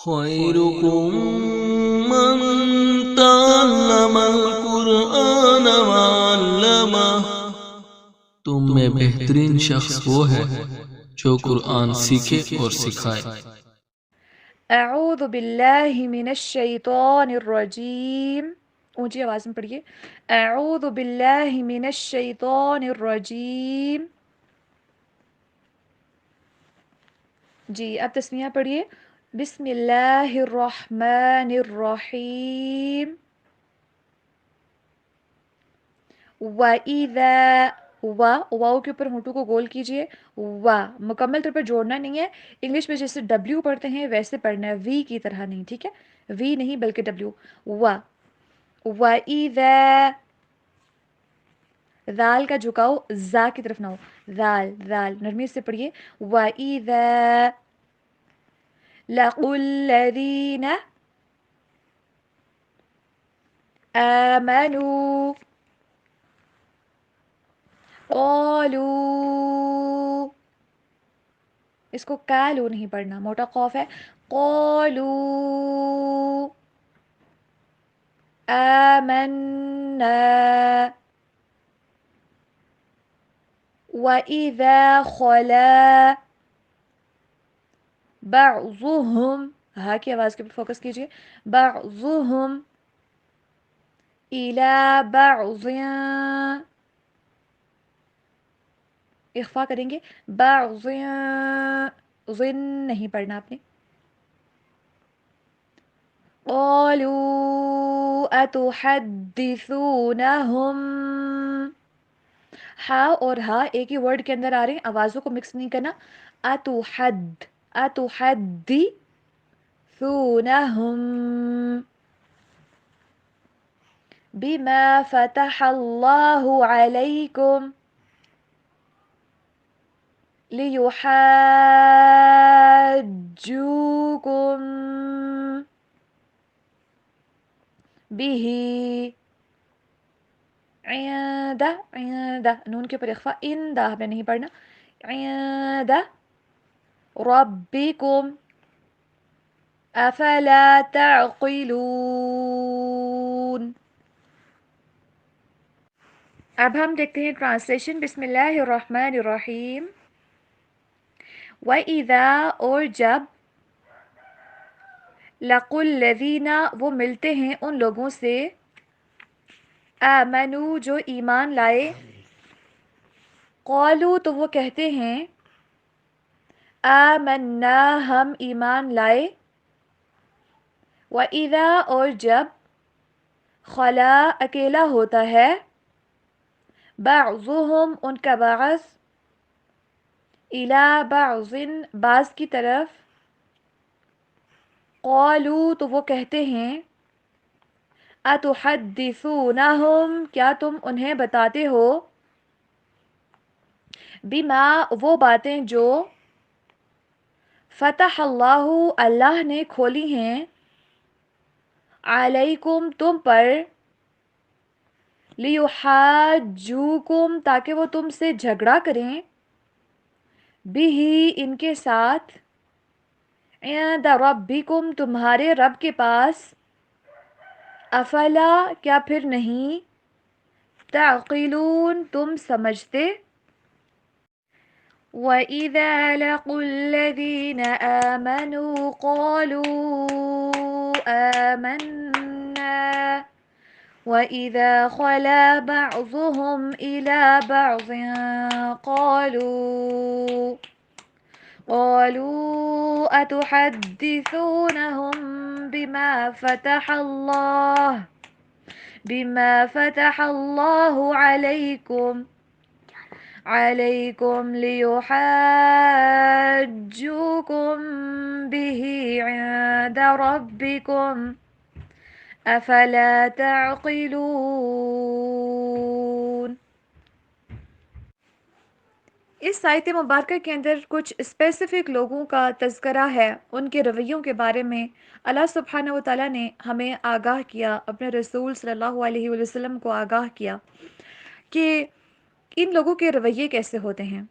خيركم من تعلم القرآن وعلمه تم میں بہترین شخص وہ ہے جو قرآن سیکھے اور سکھائے۔ اعوذ باللہ من الشیطان الرجیم، اونچی آواز میں پڑھیے، اعوذ باللہ من الشیطان الرجیم۔ جی اب تسمیہ پڑھیے، بسم اللہ الرحمن الرحیم۔ وَإِذَا، واؤ کے اوپر ہونٹوں کو گول کیجئے، مکمل طور پر جوڑنا نہیں ہے، انگلش میں جیسے ڈبلیو پڑھتے ہیں ویسے پڑھنا ہے، وی کی طرح نہیں، ٹھیک ہے، وی نہیں بلکہ ڈبلیو، وَإِذَا، ذال کا جھکاؤ زا کی طرف نہ ہو، ذال نرمی سے پڑھیے، وَإِذَا لَقُوا الَّذِينَ آمَنُوا قالوا، اس کو کالو نہیں پڑھنا، موٹا قوف ہے، قالوا آمنا وَإِذَا خَلَا بعضهم، ہاں کی آواز کے پر فوکس کیجئے، بعضهم إلى بعض، اخفا کریں گے، بعض، ظن نہیں پڑھنا آپ نے، قالوا أتحدثونهم، ہا اور ہا ایک ہی ورڈ کے اندر آ رہے ہیں، آوازوں کو مکس نہیں کرنا، اتحدثونهم بما فتح الله عليكم ليحاجوكم به عند، نون کے اوپر اخفا، عند ہم نے نہیں پڑھنا، عند ربکم افلا تعقلون۔ اب ہم دیکھتے ہیں ٹرانسلیشن، بسم اللہ الرحمن الرحیم۔ وَإِذَا، اور جب، لَقُوا الَّذِينَ، وہ ملتے ہیں ان لوگوں سے، آمنوا، جو ایمان لائے، قالوا، تو وہ کہتے ہیں، آمنا، ہم ایمان لائے، وَإِذَا، اور جب، خلا، اکیلا ہوتا ہے، بعضهم، ان کا بعض، إِلَى بعض، بعض کی طرف، قالوا، تو وہ کہتے ہیں، أَتُحَدِّثُونَهُمْ، کیا تم انہیں بتاتے ہو، بما، وہ باتیں جو، فتح اللہ، اللہ نے کھولی ہیں، علیکم، تم پر، لیحاجوکم، تاکہ وہ تم سے جھگڑا کریں، بہ، ان کے ساتھ، عند ربکم، تمہارے رب کے پاس، افلا، کیا پھر نہیں، تعقلون، تم سمجھتے۔ وَإِذَا لَقُوا الَّذِينَ آمَنُوا قَالُوا آمَنَّا وَإِذَا خَلَا بَعْضُهُمْ إِلَى بَعْضٍ قَالُوا أَتُحَدِّثُونَهُم بِمَا فَتَحَ اللَّهُ عَلَيْكُمْ لِيُحَاجُّوكُم بِهِ عِندَ رَبِّكُمْ افلا تعقلون۔ اس آیت مبارکہ کے اندر کچھ اسپیسیفک لوگوں کا تذکرہ ہے، ان کے رویوں کے بارے میں اللہ سبحانہ و تعالیٰ نے ہمیں آگاہ کیا، اپنے رسول صلی اللہ علیہ وسلم کو آگاہ کیا کہ ان لوگوں کے رویے کیسے ہوتے ہیں۔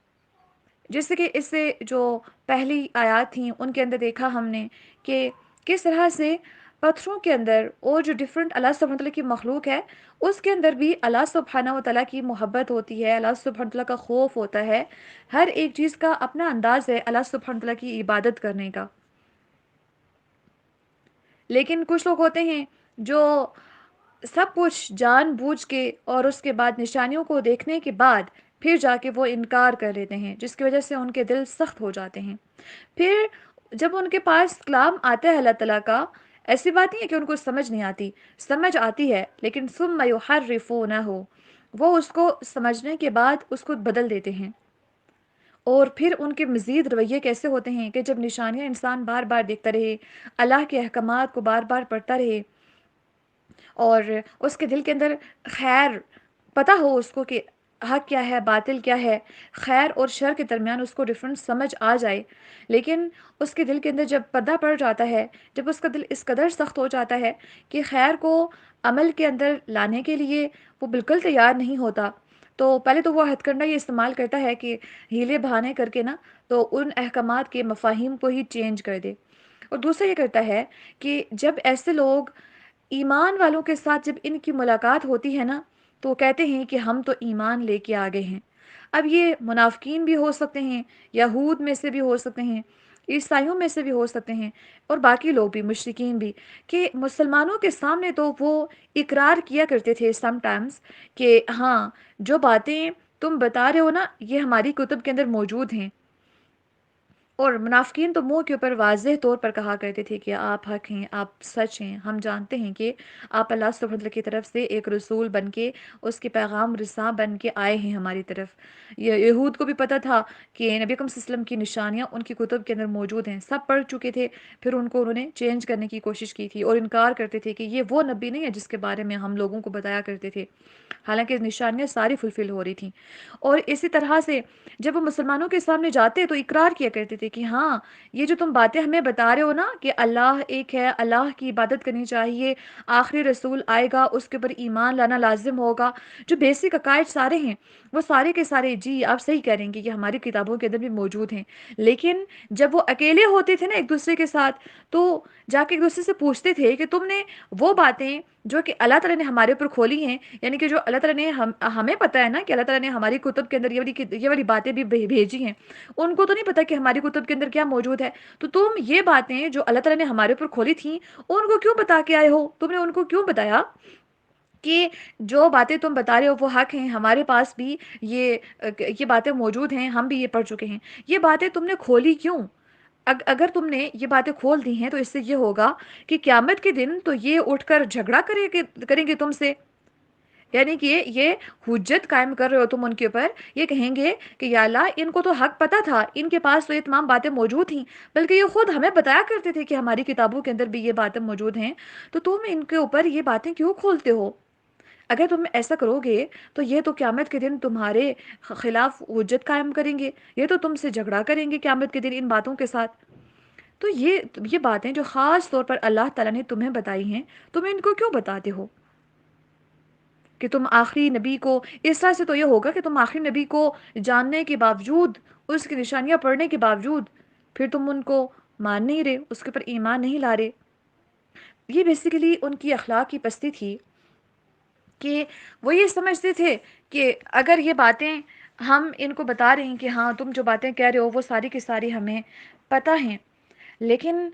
جیسے کہ اس سے جو پہلی آیات تھیں ان کے اندر دیکھا ہم نے کہ کس طرح سے پتھروں کے اندر اور جو ڈفرینٹ اللہ سبحانہ وتعالیٰ کی مخلوق ہے اس کے اندر بھی اللہ سبحانہ وتعالیٰ کی محبت ہوتی ہے، اللہ سبحانہ وتعالیٰ کا خوف ہوتا ہے، ہر ایک چیز کا اپنا انداز ہے اللہ سبحانہ وتعالیٰ کی عبادت کرنے کا۔ لیکن کچھ لوگ ہوتے ہیں جو سب کچھ جان بوجھ کے اور اس کے بعد نشانیوں کو دیکھنے کے بعد پھر جا کے وہ انکار کر لیتے ہیں، جس کی وجہ سے ان کے دل سخت ہو جاتے ہیں۔ پھر جب ان کے پاس کلام آتا ہے اللہ تعالیٰ کا، ایسی بات نہیں ہے کہ ان کو سمجھ نہیں آتی، سمجھ آتی ہے، لیکن ثم یحرفونہ، وہ اس کو سمجھنے کے بعد اس کو بدل دیتے ہیں۔ اور پھر ان کے مزید رویے کیسے ہوتے ہیں کہ جب نشانیاں انسان بار بار دیکھتا رہے، اللہ کے احکامات کو بار بار پڑھتا رہے، اور اس کے دل کے اندر خیر پتہ ہو اس کو کہ حق کیا ہے باطل کیا ہے، خیر اور شر کے درمیان اس کو ڈفرنس سمجھ آ جائے، لیکن اس کے دل کے اندر جب پردہ پڑ جاتا ہے، جب اس کا دل اس قدر سخت ہو جاتا ہے کہ خیر کو عمل کے اندر لانے کے لیے وہ بالکل تیار نہیں ہوتا، تو پہلے تو وہ ہتھ کنڈا یہ استعمال کرتا ہے کہ ہیلے بہانے کر کے نا تو ان احکامات کے مفاہیم کو ہی چینج کر دے۔ اور دوسرا یہ کرتا ہے کہ جب ایسے لوگ ایمان والوں کے ساتھ جب ان کی ملاقات ہوتی ہے نا تو وہ کہتے ہیں کہ ہم تو ایمان لے کے آگے ہیں۔ اب یہ منافقین بھی ہو سکتے ہیں، یہود میں سے بھی ہو سکتے ہیں، عیسائیوں میں سے بھی ہو سکتے ہیں، اور باقی لوگ بھی مشرکین بھی، کہ مسلمانوں کے سامنے تو وہ اقرار کیا کرتے تھے سم ٹائمز کہ ہاں جو باتیں تم بتا رہے ہو نا یہ ہماری کتب کے اندر موجود ہیں، اور منافقین تو منہ کے اوپر واضح طور پر کہا کرتے تھے کہ آپ حق ہیں، آپ سچ ہیں، ہم جانتے ہیں کہ آپ اللہ سبحانہ وتعالیٰ کی طرف سے ایک رسول بن کے اس کے پیغام رساں بن کے آئے ہیں ہماری طرف۔ یہ یہود کو بھی پتہ تھا کہ نبی اکرم صلی اللہ علیہ وسلم کی نشانیاں ان کی کتب کے اندر موجود ہیں، سب پڑھ چکے تھے، پھر ان کو انہوں نے چینج کرنے کی کوشش کی تھی اور انکار کرتے تھے کہ یہ وہ نبی نہیں ہے جس کے بارے میں ہم لوگوں کو بتایا کرتے تھے، حالانکہ نشانیاں ساری فلفل ہو رہی تھیں۔ اور اسی طرح سے جب وہ مسلمانوں کے سامنے جاتے تو اقرار کیا کرتے تھے کہ ہاں یہ جو تم باتیں ہمیں بتا رہے ہو نا کہ اللہ ایک ہے، اللہ کی عبادت کرنی چاہیے، آخری رسول آئے گا اس کے اوپر ایمان لانا لازم ہوگا، جو بیسک عقائد سارے ہیں وہ سارے کے سارے جی آپ صحیح کہہ رہے ہیں کہ یہ ہماری کتابوں کے اندر بھی موجود ہیں، لیکن جب وہ اکیلے ہوتے تھے نا ایک دوسرے کے ساتھ تو جا کے ایک دوسرے سے پوچھتے تھے کہ تم نے وہ باتیں جو کہ اللہ تعالیٰ نے ہمارے اوپر کھولی ہیں، یعنی کہ جو اللہ تعالیٰ نے ہمیں پتہ ہے نا کہ اللہ تعالیٰ نے ہماری کتب کے اندر یہ والی باتیں بھی بھیجی ہیں، ان کو تو نہیں پتا کہ ہماری کتب کے اندر کیا موجود ہے، تو تم یہ باتیں جو اللہ تعالیٰ نے ہمارے اوپر کھولی تھیں ان کو کیوں بتا کے آئے ہو، تم نے ان کو کیوں بتایا کہ جو باتیں تم بتا رہے ہو وہ حق ہیں، ہمارے پاس بھی یہ باتیں موجود ہیں، ہم بھی یہ پڑھ چکے ہیں، یہ باتیں تم نے کھولی کیوں؟ اگر تم نے یہ باتیں کھول دی ہیں تو اس سے یہ ہوگا کہ قیامت کے دن تو یہ اٹھ کر جھگڑا کریں گے تم سے، یعنی کہ یہ حجت قائم کر رہے ہو تم ان کے اوپر، یہ کہیں گے کہ یا اللہ ان کو تو حق پتہ تھا، ان کے پاس تو یہ تمام باتیں موجود تھیں، بلکہ یہ خود ہمیں بتایا کرتے تھے کہ ہماری کتابوں کے اندر بھی یہ باتیں موجود ہیں، تو تم ان کے اوپر یہ باتیں کیوں کھولتے ہو؟ اگر تم ایسا کرو گے تو یہ تو قیامت کے دن تمہارے خلاف حجت قائم کریں گے، یہ تو تم سے جھگڑا کریں گے قیامت کے دن ان باتوں کے ساتھ۔ تو یہ باتیں جو خاص طور پر اللہ تعالیٰ نے تمہیں بتائی ہیں تم ان کو کیوں بتاتے ہو؟ کہ تم آخری نبی کو اس طرح سے تو یہ ہوگا کہ تم آخری نبی کو جاننے کے باوجود، اس کی نشانیاں پڑھنے کے باوجود پھر تم ان کو مان نہیں رہے، اس کے اوپر ایمان نہیں لا رہے۔ یہ بیسیکلی ان کی اخلاق کی پستی تھی کہ وہ یہ سمجھتے تھے کہ اگر یہ باتیں ہم ان کو بتا رہے ہیں کہ ہاں تم جو باتیں کہہ رہے ہو وہ ساری کی ساری ہمیں پتہ ہیں، لیکن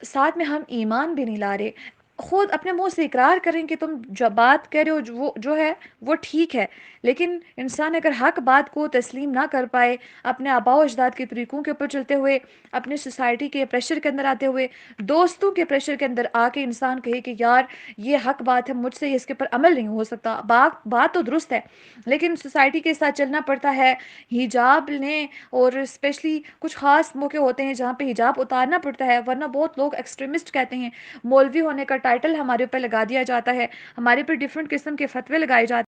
ساتھ میں ہم ایمان بھی نہیں لا رہے، خود اپنے منہ سے اقرار کریں کہ تم جو بات کہہ رہے ہو وہ جو ہے وہ ٹھیک ہے، لیکن انسان اگر حق بات کو تسلیم نہ کر پائے، اپنے آباء و اجداد کے طریقوں کے اوپر چلتے ہوئے، اپنے سوسائٹی کے پریشر کے اندر آتے ہوئے، دوستوں کے پریشر کے اندر آ کے انسان کہے کہ یار یہ حق بات ہے، مجھ سے اس کے اوپر عمل نہیں ہو سکتا، بات تو درست ہے لیکن سوسائٹی کے ساتھ چلنا پڑتا ہے، حجاب لیں، اور اسپیشلی کچھ خاص موقع ہوتے ہیں جہاں پہ حجاب اتارنا پڑتا ہے، ورنہ بہت لوگ ایکسٹریمسٹ کہتے ہیں، مولوی ہونے کا ٹائٹل ہمارے اوپر لگا دیا جاتا ہے، ہمارے اوپر ڈفرینٹ قسم کے فتوے لگائے جاتے ہیں،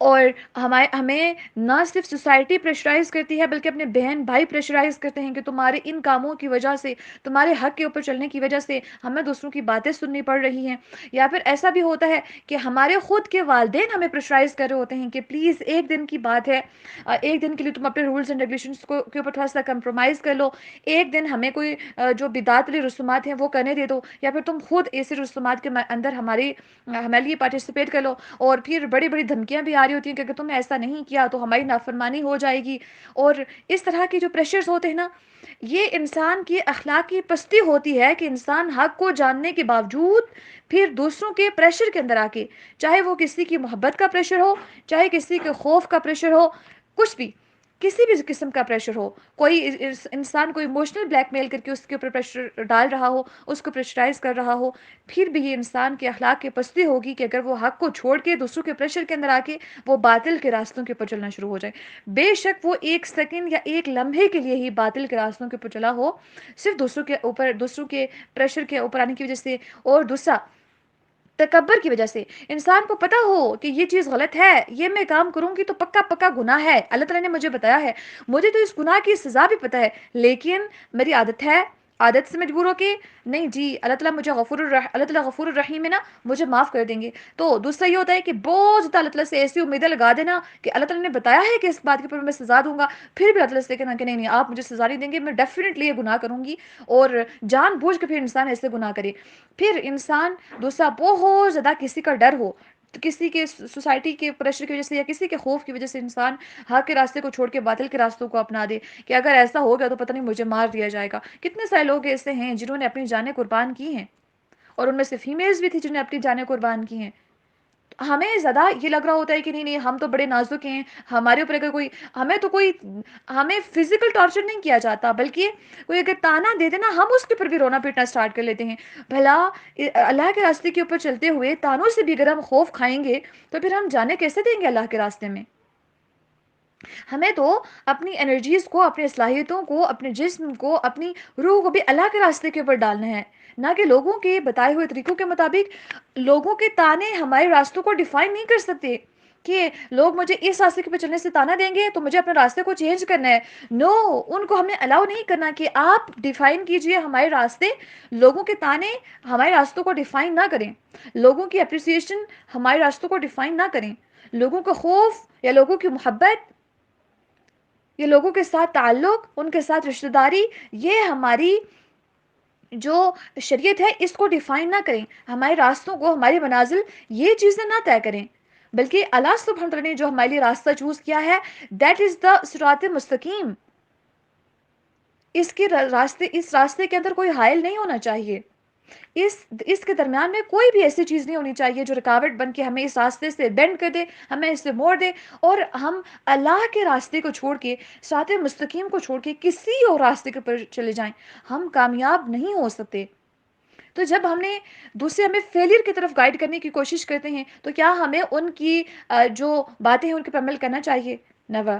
اور ہمیں نہ صرف سوسائٹی پریشرائز کرتی ہے بلکہ اپنے بہن بھائی پریشرائز کرتے ہیں کہ تمہارے ان کاموں کی وجہ سے، تمہارے حق کے اوپر چلنے کی وجہ سے ہمیں دوسروں کی باتیں سننی پڑ رہی ہیں. یا پھر ایسا بھی ہوتا ہے کہ ہمارے خود کے والدین ہمیں پریشرائز کر رہے ہوتے ہیں کہ پلیز ایک دن کی بات ہے، ایک دن کے لیے تم اپنے رولز اینڈ ریگولیشنس کے اوپر تھوڑا سا کمپرومائز کر لو، ایک دن ہمیں کوئی جو بدعت والی رسومات ہیں وہ کرنے دے دو، یا پھر تم خود ایسی رسومات کے اندر ہمارے لیے پارٹیسپیٹ کر لو. اور پھر بڑی بڑی دھمکیاں بھی آ رہی ہوتی ہیں کہ اگر تم نے ایسا نہیں کیا تو ہماری نافرمانی ہو جائے گی. اور اس طرح کے جو پریشرز ہوتے ہیں نا، یہ انسان کی اخلاقی پستی ہوتی ہے کہ انسان حق کو جاننے کے باوجود پھر دوسروں کے پریشر کے اندر آ کے، چاہے وہ کسی کی محبت کا پریشر ہو، چاہے کسی کے خوف کا پریشر ہو، کچھ بھی کسی بھی قسم کا پریشر ہو، کوئی انسان کو ایموشنل بلیک میل کر کے اس کے اوپر پریشر ڈال رہا ہو، اس کو پریشرائز کر رہا ہو، پھر بھی یہ انسان کے اخلاق کی پستی ہوگی کہ اگر وہ حق کو چھوڑ کے دوسروں کے پریشر کے اندر آ کے وہ باطل کے راستوں کے اوپر چلنا شروع ہو جائے. بے شک وہ ایک سیکنڈ یا ایک لمحے کے لیے ہی باطل کے راستوں کے اوپر چلا ہو، صرف دوسروں کے پریشر کے اوپر آنے کی وجہ سے، اور دوسرا تکبر کی وجہ سے. انسان کو پتا ہو کہ یہ چیز غلط ہے، یہ میں کام کروں گی تو پکا پکا گناہ ہے، اللہ تعالیٰ نے مجھے بتایا ہے، مجھے تو اس گناہ کی سزا بھی پتا ہے، لیکن میری عادت ہے، عادت سے مجبور ہو کے نہیں جی اللہ تعالیٰ غفور الرحیم ہے نا، مجھے معاف کر دیں گے. تو دوسرا یہ ہوتا ہے کہ بہت زیادہ اللہ تعالیٰ سے ایسی امیدیں لگا دینا کہ اللہ تعالیٰ نے بتایا ہے کہ اس بات کے اوپر میں سزا دوں گا، پھر بھی اللہ تعالیٰ سے کہنا کہ نہیں نہیں آپ مجھے سزا نہیں دیں گے، میں ڈیفینیٹلی یہ گناہ کروں گی. اور جان بوجھ کے پھر انسان ایسے گناہ کرے. پھر انسان دوسرا بہت زیادہ کسی کا ڈر ہو، تو کسی کے سوسائٹی کے پریشر کی وجہ سے یا کسی کے خوف کی وجہ سے انسان حق کے راستے کو چھوڑ کے باطل کے راستوں کو اپنا دے کہ اگر ایسا ہو گیا تو پتہ نہیں مجھے مار دیا جائے گا. کتنے سارے لوگ ایسے ہیں جنہوں نے اپنی جانیں قربان کی ہیں، اور ان میں سے فیمیلز بھی تھی جنہوں نے اپنی جانیں قربان کی ہیں. ہمیں زیادہ یہ لگ رہا ہوتا ہے کہ نہیں نہیں ہم تو بڑے نازک ہیں، ہمارے اوپر اگر کوئی ہمیں فزیکل ٹارچر نہیں کیا جاتا، بلکہ کوئی اگر تانا دے دینا ہم اس کے اوپر بھی رونا پیٹنا سٹارٹ کر لیتے ہیں. بھلا اللہ کے راستے کے اوپر چلتے ہوئے تانوں سے بھی اگر ہم خوف کھائیں گے تو پھر ہم جانے کیسے دیں گے اللہ کے راستے میں؟ ہمیں تو اپنی انرجیز کو، اپنی صلاحیتوں کو، اپنے جسم کو، اپنی روح کو بھی اللہ کے راستے کے اوپر ڈالنا ہے، نہ کہ لوگوں کے بتائے ہوئے طریقوں کے مطابق. لوگوں کے تانے ہمارے راستوں کو ڈیفائن نہیں کر سکتے کہ لوگ مجھے اس راستے کے اوپر چلنے سے تانا دیں گے تو مجھے اپنے راستے کو چینج کرنا ہے. نو، ان کو ہم نے الاؤ نہیں کرنا کہ آپ ڈیفائن کیجئے ہمارے راستے. لوگوں کے تانے ہمارے راستوں کو ڈیفائن نہ کریں، لوگوں کی اپریسیشن ہمارے راستوں کو ڈیفائن نہ کریں، لوگوں کا خوف یا لوگوں کی محبت یا لوگوں کے ساتھ تعلق، ان کے ساتھ رشتہ داری، یہ ہماری جو شریعت ہے اس کو ڈیفائن نہ کریں. ہمارے راستوں کو، ہماری منازل یہ چیزیں نہ طے کریں، بلکہ اللہ سبحانہ وتعالیٰ نے جو ہمارے لیے راستہ چوز کیا ہے دیٹ از دا صراط مستقیم. اس راستے کے اندر کوئی حائل نہیں ہونا چاہیے، اس کے درمیان میں کوئی بھی ایسی چیز نہیں ہونی چاہیے جو رکاوٹ بن کے ہمیں اس راستے سے بینڈ کر دے، ہمیں اس سے موڑ دے، اور ہم اللہ کے راستے کو چھوڑ کے، صراط مستقیم کو چھوڑ کے کسی اور راستے کے اوپر چلے جائیں. ہم کامیاب نہیں ہو سکتے. تو جب دوسرے ہمیں فیلئر کی طرف گائیڈ کرنے کی کوشش کرتے ہیں تو کیا ہمیں ان کی جو باتیں ہیں ان کے پر عمل کرنا چاہیے؟ نیور.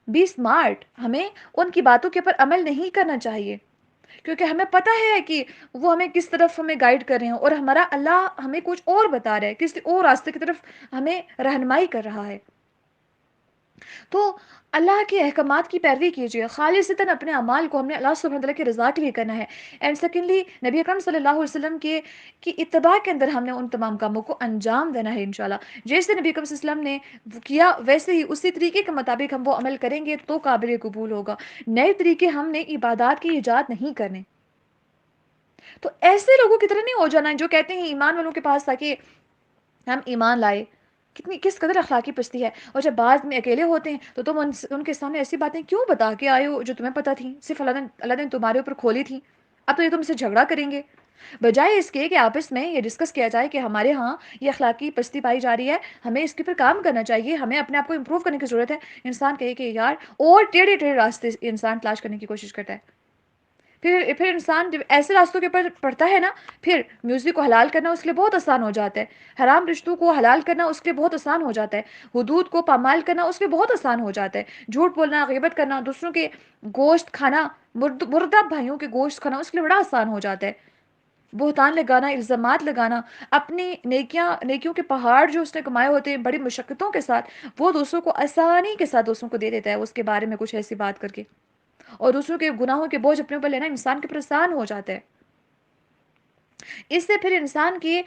Be smart. ہمیں ان کی باتوں کے اوپر عمل نہیں کرنا چاہیے، کیونکہ ہمیں پتہ ہے کہ وہ ہمیں کس طرف ہمیں گائیڈ کر رہے ہیں، اور ہمارا اللہ ہمیں کچھ اور بتا رہا ہے، کسی اور راستے کی طرف ہمیں رہنمائی کر رہا ہے. تو اللہ کے احکامات کی پیروی کیجیے، خالصتاً اپنے اعمال کو ہم نے اللہ سبحانہ وتعالیٰ کی رضا کے لیے کرنا ہے. اینڈ سیکنڈلی نبی اکرم صلی اللہ علیہ وسلم کی اتباع کے اندر ہم نے ان تمام کاموں کو انجام دینا ہے انشاءاللہ. جیسے نبی اکرم صلی اللہ علیہ وسلم نے کیا ویسے ہی اسی طریقے کے مطابق ہم وہ عمل کریں گے تو قابل قبول ہوگا. نئے طریقے ہم نے عبادات کی ایجاد نہیں کرنے. تو ایسے لوگوں کی طرح نہیں ہو جانا جو کہتے ہیں ایمان والوں کے پاس تھا کہ ہم ایمان لائے. کس قدر اخلاقی پستی ہے. اور جب بعد میں اکیلے ہوتے ہیں تو تم ان کے سامنے ایسی باتیں کیوں بتا کے آئے ہو جو تمہیں پتہ تھیں، صرف اللہ نے تمہارے اوپر کھولی تھی، اب تو یہ تم سے جھگڑا کریں گے. بجائے اس کے کہ آپس میں یہ ڈسکس کیا جائے کہ ہمارے ہاں یہ اخلاقی پستی پائی جا رہی ہے، ہمیں اس کے اوپر کام کرنا چاہیے، ہمیں اپنے آپ کو امپروو کرنے کی ضرورت ہے. انسان کہے کہ یار، اور ٹیڑھے ٹیڑھے راستے انسان تلاش کرنے کی کوشش کرتا ہے. پھر انسان جب ایسے راستوں کے اوپر پڑتا ہے نا، پھر میوزک کو حلال کرنا اس کے لیے بہت آسان ہو جاتا ہے، حرام رشتوں کو حلال کرنا اس کے لیے بہت آسان ہو جاتا ہے، حدود کو پامال کرنا اس کے لیے بہت آسان ہو جاتا ہے، جھوٹ بولنا، غیبت کرنا، دوسروں کے گوشت کھانا، مردہ بھائیوں کے گوشت کھانا اس کے لیے بڑا آسان ہو جاتا ہے. بہتان لگانا، الزامات لگانا، اپنی نیکیوں کے پہاڑ جو اس نے کمائے ہوتے ہیں بڑی مشقتوں کے ساتھ، وہ دوسروں کو آسانی کے ساتھ دوسروں کو دے دیتا ہے اس کے بارے میں کچھ ایسی بات کر کے، اور دوسروں کے گناہوں کے بوجھ اپنے اوپر لینا انسان کے اوپر آسان ہو جاتا ہے۔ اس سے پھر انسان کی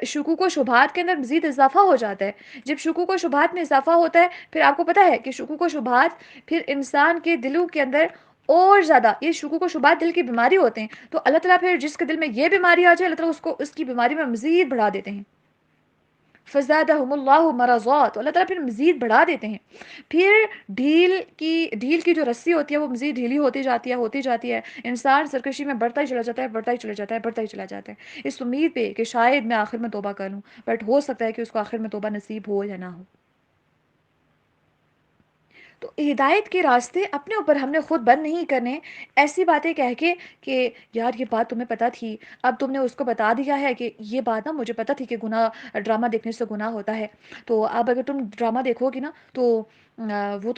شکوک و شبہات کے اندر مزید اضافہ ہو جاتا ہے۔ جب شکوک و شبہات میں اضافہ ہوتا ہے، پھر آپ کو پتہ ہے کہ شکوک و شبہات پھر انسان کے دلوں کے اندر اور زیادہ، یہ شکوک و شبہات دل کی بیماری ہوتے ہیں، تو اللہ تعالیٰ پھر جس کے دل میں یہ بیماری آ جائے، اللہ تعالیٰ اس کو اس کی بیماری میں مزید بڑھا دیتے ہیں۔ فزادہم اللہ مرضات، اللہ تعالیٰ پھر مزید بڑھا دیتے ہیں۔ پھر ڈھیل کی جو رسی ہوتی ہے وہ مزید ڈھیلی ہوتی جاتی ہے، انسان سرکشی میں بڑھتا ہی چلا جاتا ہے، بڑھتا ہی چلا جاتا ہے، اس امید پہ کہ شاید میں آخر میں توبہ کر لوں، بٹ ہو سکتا ہے کہ اس کو آخر میں توبہ نصیب ہو یا نہ ہو۔ تو ہدایت کے راستے اپنے اوپر ہم نے خود بند نہیں کرنے، ایسی باتیں کہہ کے کہ یار یہ بات تمہیں پتہ تھی، اب تم نے اس کو بتا دیا ہے کہ یہ بات نا مجھے پتہ تھی کہ ڈرامہ دیکھنے سے گناہ ہوتا ہے، تو اب اگر تم ڈرامہ دیکھو گی نا تو وہ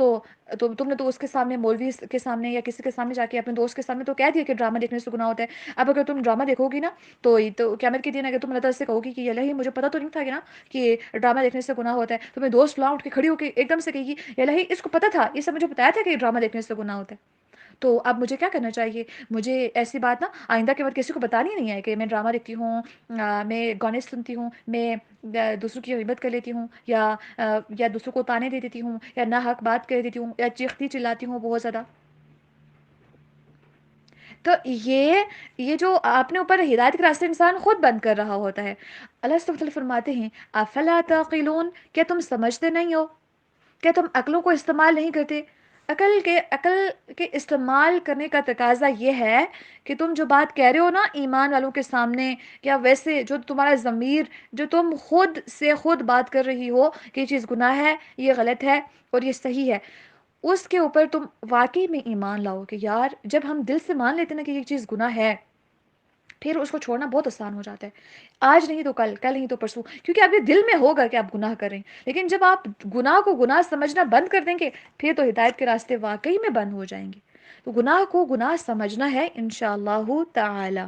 تم نے تو اس کے سامنے، مولوی کے سامنے یا کسی کے سامنے جا کے، اپنے دوست کے سامنے تو کہہ دیا کہ ڈرامہ دیکھنے سے گناہ ہوتا ہے، اب اگر تم ڈرامہ دیکھو گی نا تو قیامت کے دن اگر تم اللہ تعالیٰ سے کہو گی کہ الہی مجھے پتہ تو نہیں تھا کہ نا کہ ڈرامہ دیکھنے سے گناہ ہوتا ہے، تمہیں دوست فلاں اٹھ کے کھڑی ہو کے ایک دم سے کہے گی الہی اس کو پتہ تھا، یہ سب مجھے بتایا تھا کہ ڈرامہ دیکھنے سے گناہ ہوتا ہے، تو اب مجھے کیا کرنا چاہیے؟ مجھے ایسی بات نا آئندہ کے بعد کسی کو بتانی نہیں ہے کہ میں ڈرامہ دیکھتی ہوں، میں گانے سنتی ہوں، میں دوسروں کی غیبت کر لیتی ہوں، یا دوسروں کو تانے دے دیتی ہوں، یا ناحق بات کر دیتی ہوں، یا چیختی چلاتی ہوں بہت زیادہ۔ تو یہ جو اپنے اوپر ہدایت کے راستے انسان خود بند کر رہا ہوتا ہے۔ اللہ سبحانہ وتعالیٰ فرماتے ہیں افلا تعقلون، کیا تم سمجھتے نہیں ہو؟ کیا تم عقلوں کو استعمال نہیں کرتے؟ عقل کے استعمال کرنے کا تقاضا یہ ہے کہ تم جو بات کہہ رہے ہو نا ایمان والوں کے سامنے، یا ویسے جو تمہارا ضمیر، جو تم خود سے خود بات کر رہی ہو کہ یہ چیز گناہ ہے، یہ غلط ہے اور یہ صحیح ہے، اس کے اوپر تم واقعی میں ایمان لاؤ کہ یار جب ہم دل سے مان لیتے نا کہ یہ چیز گناہ ہے، پھر اس کو چھوڑنا بہت آسان ہو جاتا ہے۔ آج نہیں تو کل، کل نہیں تو پرسوں، کیونکہ آپ کے دل میں ہوگا کہ آپ گناہ کریں، لیکن جب آپ گناہ کو گناہ سمجھنا بند کر دیں گے، پھر تو ہدایت کے راستے واقعی میں بند ہو جائیں گے۔ تو گناہ کو گناہ سمجھنا ہے انشاءاللہ تعالی۔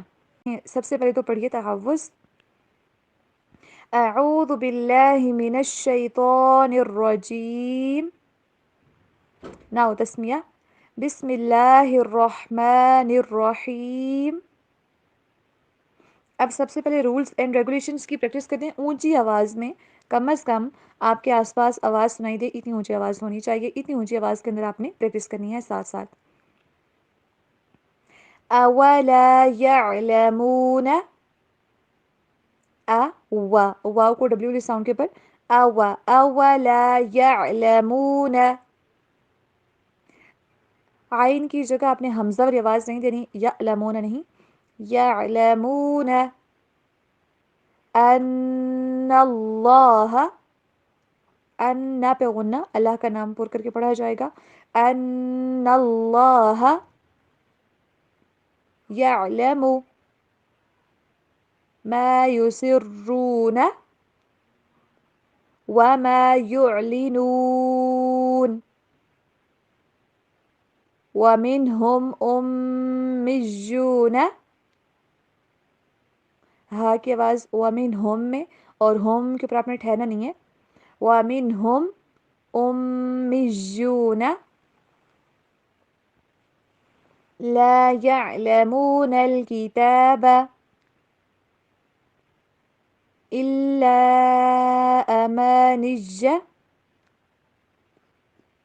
سب سے پہلے تو پڑھیے تعوذ، اعوذ باللہ من الشیطان الرجیم، ناؤ تسمیہ، بسم اللہ الرحمن الرحیم۔ اب سب سے پہلے رولز اینڈ ریگولیشنز کی پریکٹس کرتے ہیں اونچی آواز میں، کم از کم آپ کے آس پاس آواز سنائی دے اتنی اونچی آواز ہونی چاہیے، اتنی اونچی آواز کے اندر آپ نے پریکٹس کرنی ہے ساتھ ساتھ۔ اولا یعلمون، واو کو ڈبلیو ساؤنڈ کے پر، اولا یعلمون، عین کی جگہ آپ نے حمزہ والی آواز نہیں دینی، یعلمون نہیں، یعلمون ان اللہ، ان پہ غنہ، اللہ کا نام پور کر کے پڑھا جائے گا، ان اللہ یعلم ما یسرون وما یعلنون ومنہم امیون، ہاں کی آواز ومنہم میں، اور ہوم کے اوپر آپ نے ٹھہرنا نہیں ہے، ومنہم امیون لا يعلمون الكتاب إلا أمانج،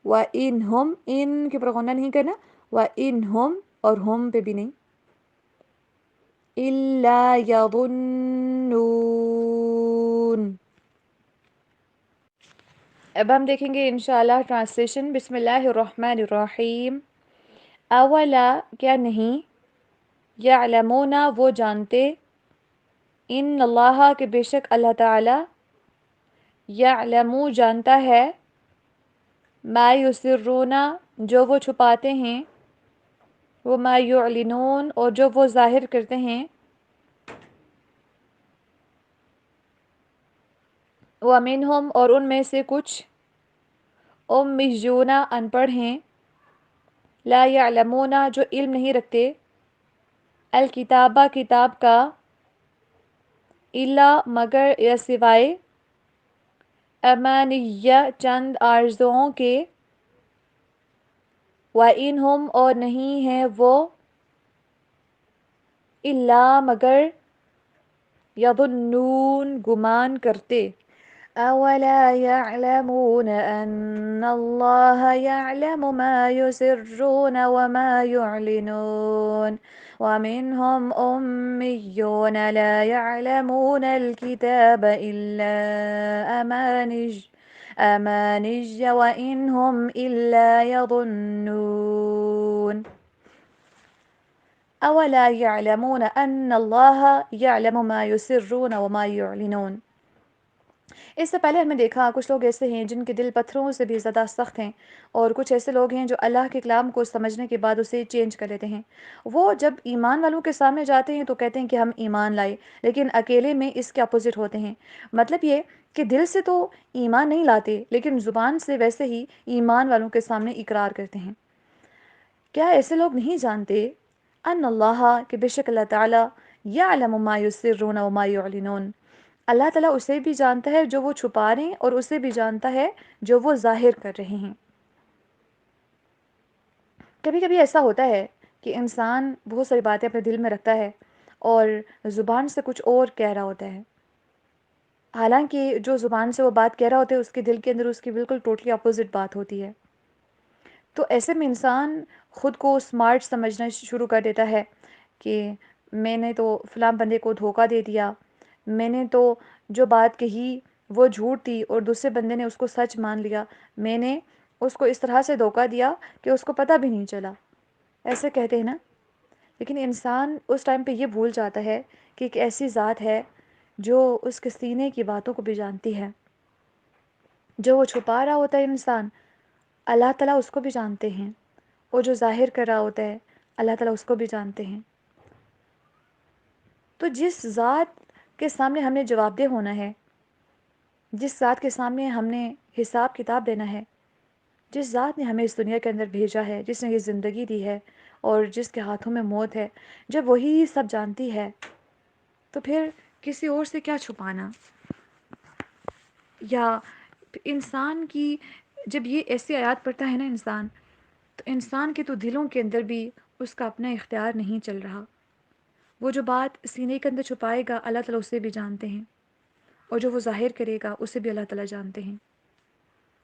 وَإِنْهُمْ، ان کے اوپر غنہ نہیں کرنا، وَإِنْهُمْ اور ہم پہ بھی نہیں، إِلَّا يَظُنُّونَ۔ اب ہم دیکھیں گے انشاءاللہ ٹرانسلیشن۔ بسم اللہ الرحمن الرحیم۔ اولا کیا نہیں، یعلمون وہ جانتے، ان اللہ کہ بے شک اللہ تعالی، یعلم جانتا ہے، ما یسرون جو وہ چھپاتے ہیں، وہ ما یعلنون اور جو وہ ظاہر کرتے ہیں، ومنہم اور ان میں سے کچھ، امیون ان پڑھ ہیں، لا یعلمون جو علم نہیں رکھتے، الکتابہ کتاب کا، الا مگر یا سوائے امانیہ چند آرزوؤں کے وَإِنْ اور نہیں ہیں وہ الا مگر یظنون گمان کرتے أولا يعلمون أن الله يعلم ما يسرون وما يعلنون ومنهم أميون لا يعلمون الكتاب إلا أمانج وإنهم إلا يظنون أولا يعلمون أن الله يعلم ما يسرون وما يعلنون. اس سے پہلے ہمیں دیکھا کچھ لوگ ایسے ہیں جن کے دل پتھروں سے بھی زیادہ سخت ہیں، اور کچھ ایسے لوگ ہیں جو اللہ کے کلام کو سمجھنے کے بعد اسے چینج کر لیتے ہیں. وہ جب ایمان والوں کے سامنے جاتے ہیں تو کہتے ہیں کہ ہم ایمان لائے، لیکن اکیلے میں اس کے اپوزٹ ہوتے ہیں. مطلب یہ کہ دل سے تو ایمان نہیں لاتے لیکن زبان سے ویسے ہی ایمان والوں کے سامنے اقرار کرتے ہیں. کیا ایسے لوگ نہیں جانتے ان اللہ کہ بے شک اللہ تعالیٰ یعلم ما یسرون وما یعلنون، اللہ تعالیٰ اسے بھی جانتا ہے جو وہ چھپا رہے ہیں اور اسے بھی جانتا ہے جو وہ ظاہر کر رہے ہیں. کبھی کبھی ایسا ہوتا ہے کہ انسان بہت ساری باتیں اپنے دل میں رکھتا ہے اور زبان سے کچھ اور کہہ رہا ہوتا ہے، حالانکہ جو زبان سے وہ بات کہہ رہا ہوتا ہے اس کے دل کے اندر اس کی بالکل ٹوٹلی اپوزٹ بات ہوتی ہے. تو ایسے میں انسان خود کو اسمارٹ سمجھنا شروع کر دیتا ہے کہ میں نے تو فلاں بندے کو دھوکہ دے دیا، میں نے تو جو بات کہی وہ جھوٹ تھی اور دوسرے بندے نے اس کو سچ مان لیا، میں نے اس کو اس طرح سے دھوکہ دیا کہ اس کو پتہ بھی نہیں چلا. ایسے کہتے ہیں نا. لیکن انسان اس ٹائم پہ یہ بھول جاتا ہے کہ ایک ایسی ذات ہے جو اس کے سینے کی باتوں کو بھی جانتی ہے. جو وہ چھپا رہا ہوتا ہے انسان، اللہ تعالیٰ اس کو بھی جانتے ہیں، اور جو ظاہر کر رہا ہوتا ہے اللہ تعالیٰ اس کو بھی جانتے ہیں. تو جس ذات کے سامنے ہم نے جواب دہ ہونا ہے، جس ذات کے سامنے ہم نے حساب کتاب دینا ہے، جس ذات نے ہمیں اس دنیا کے اندر بھیجا ہے، جس نے یہ زندگی دی ہے اور جس کے ہاتھوں میں موت ہے، جب وہی سب جانتی ہے تو پھر کسی اور سے کیا چھپانا. یا انسان کی جب یہ ایسی آیات پڑھتا ہے نا انسان، تو انسان کے تو دلوں کے اندر بھی اس کا اپنا اختیار نہیں چل رہا. وہ جو بات سینے کے اندر چھپائے گا اللہ تعالیٰ اسے بھی جانتے ہیں، اور جو وہ ظاہر کرے گا اسے بھی اللہ تعالیٰ جانتے ہیں.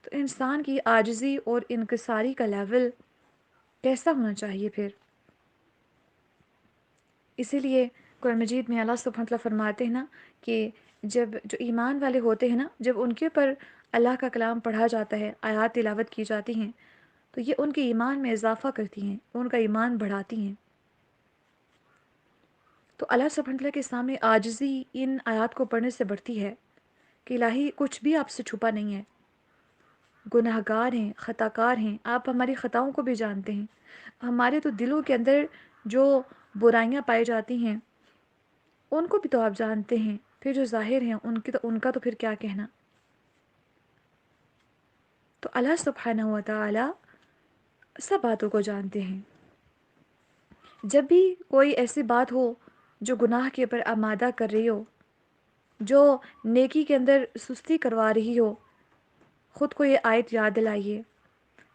تو انسان کی عاجزی اور انکساری کا لیول کیسا ہونا چاہیے پھر. اسی لیے قرآن مجید میں اللہ سبحانہ وتعالیٰ فرماتے ہیں نا کہ جب جو ایمان والے ہوتے ہیں نا، جب ان کے پر اللہ کا کلام پڑھا جاتا ہے، آیات تلاوت کی جاتی ہیں، تو یہ ان کے ایمان میں اضافہ کرتی ہیں، ان کا ایمان بڑھاتی ہیں. تو اللہ سبحانہ وتعالیٰ کے سامنے عاجزی ان آیات کو پڑھنے سے بڑھتی ہے کہ الہی کچھ بھی آپ سے چھپا نہیں ہے، گناہ گار ہیں، خطا کار ہیں، آپ ہماری خطاؤں کو بھی جانتے ہیں، ہمارے تو دلوں کے اندر جو برائیاں پائی جاتی ہیں ان کو بھی تو آپ جانتے ہیں، پھر جو ظاہر ہیں ان کا تو پھر کیا کہنا. تو اللہ سبحانہ و تعالی سب باتوں کو جانتے ہیں. جب بھی کوئی ایسی بات ہو جو گناہ کے اوپر آمادہ کر رہی ہو، جو نیکی کے اندر سستی کروا رہی ہو، خود کو یہ آیت یاد دلائیے.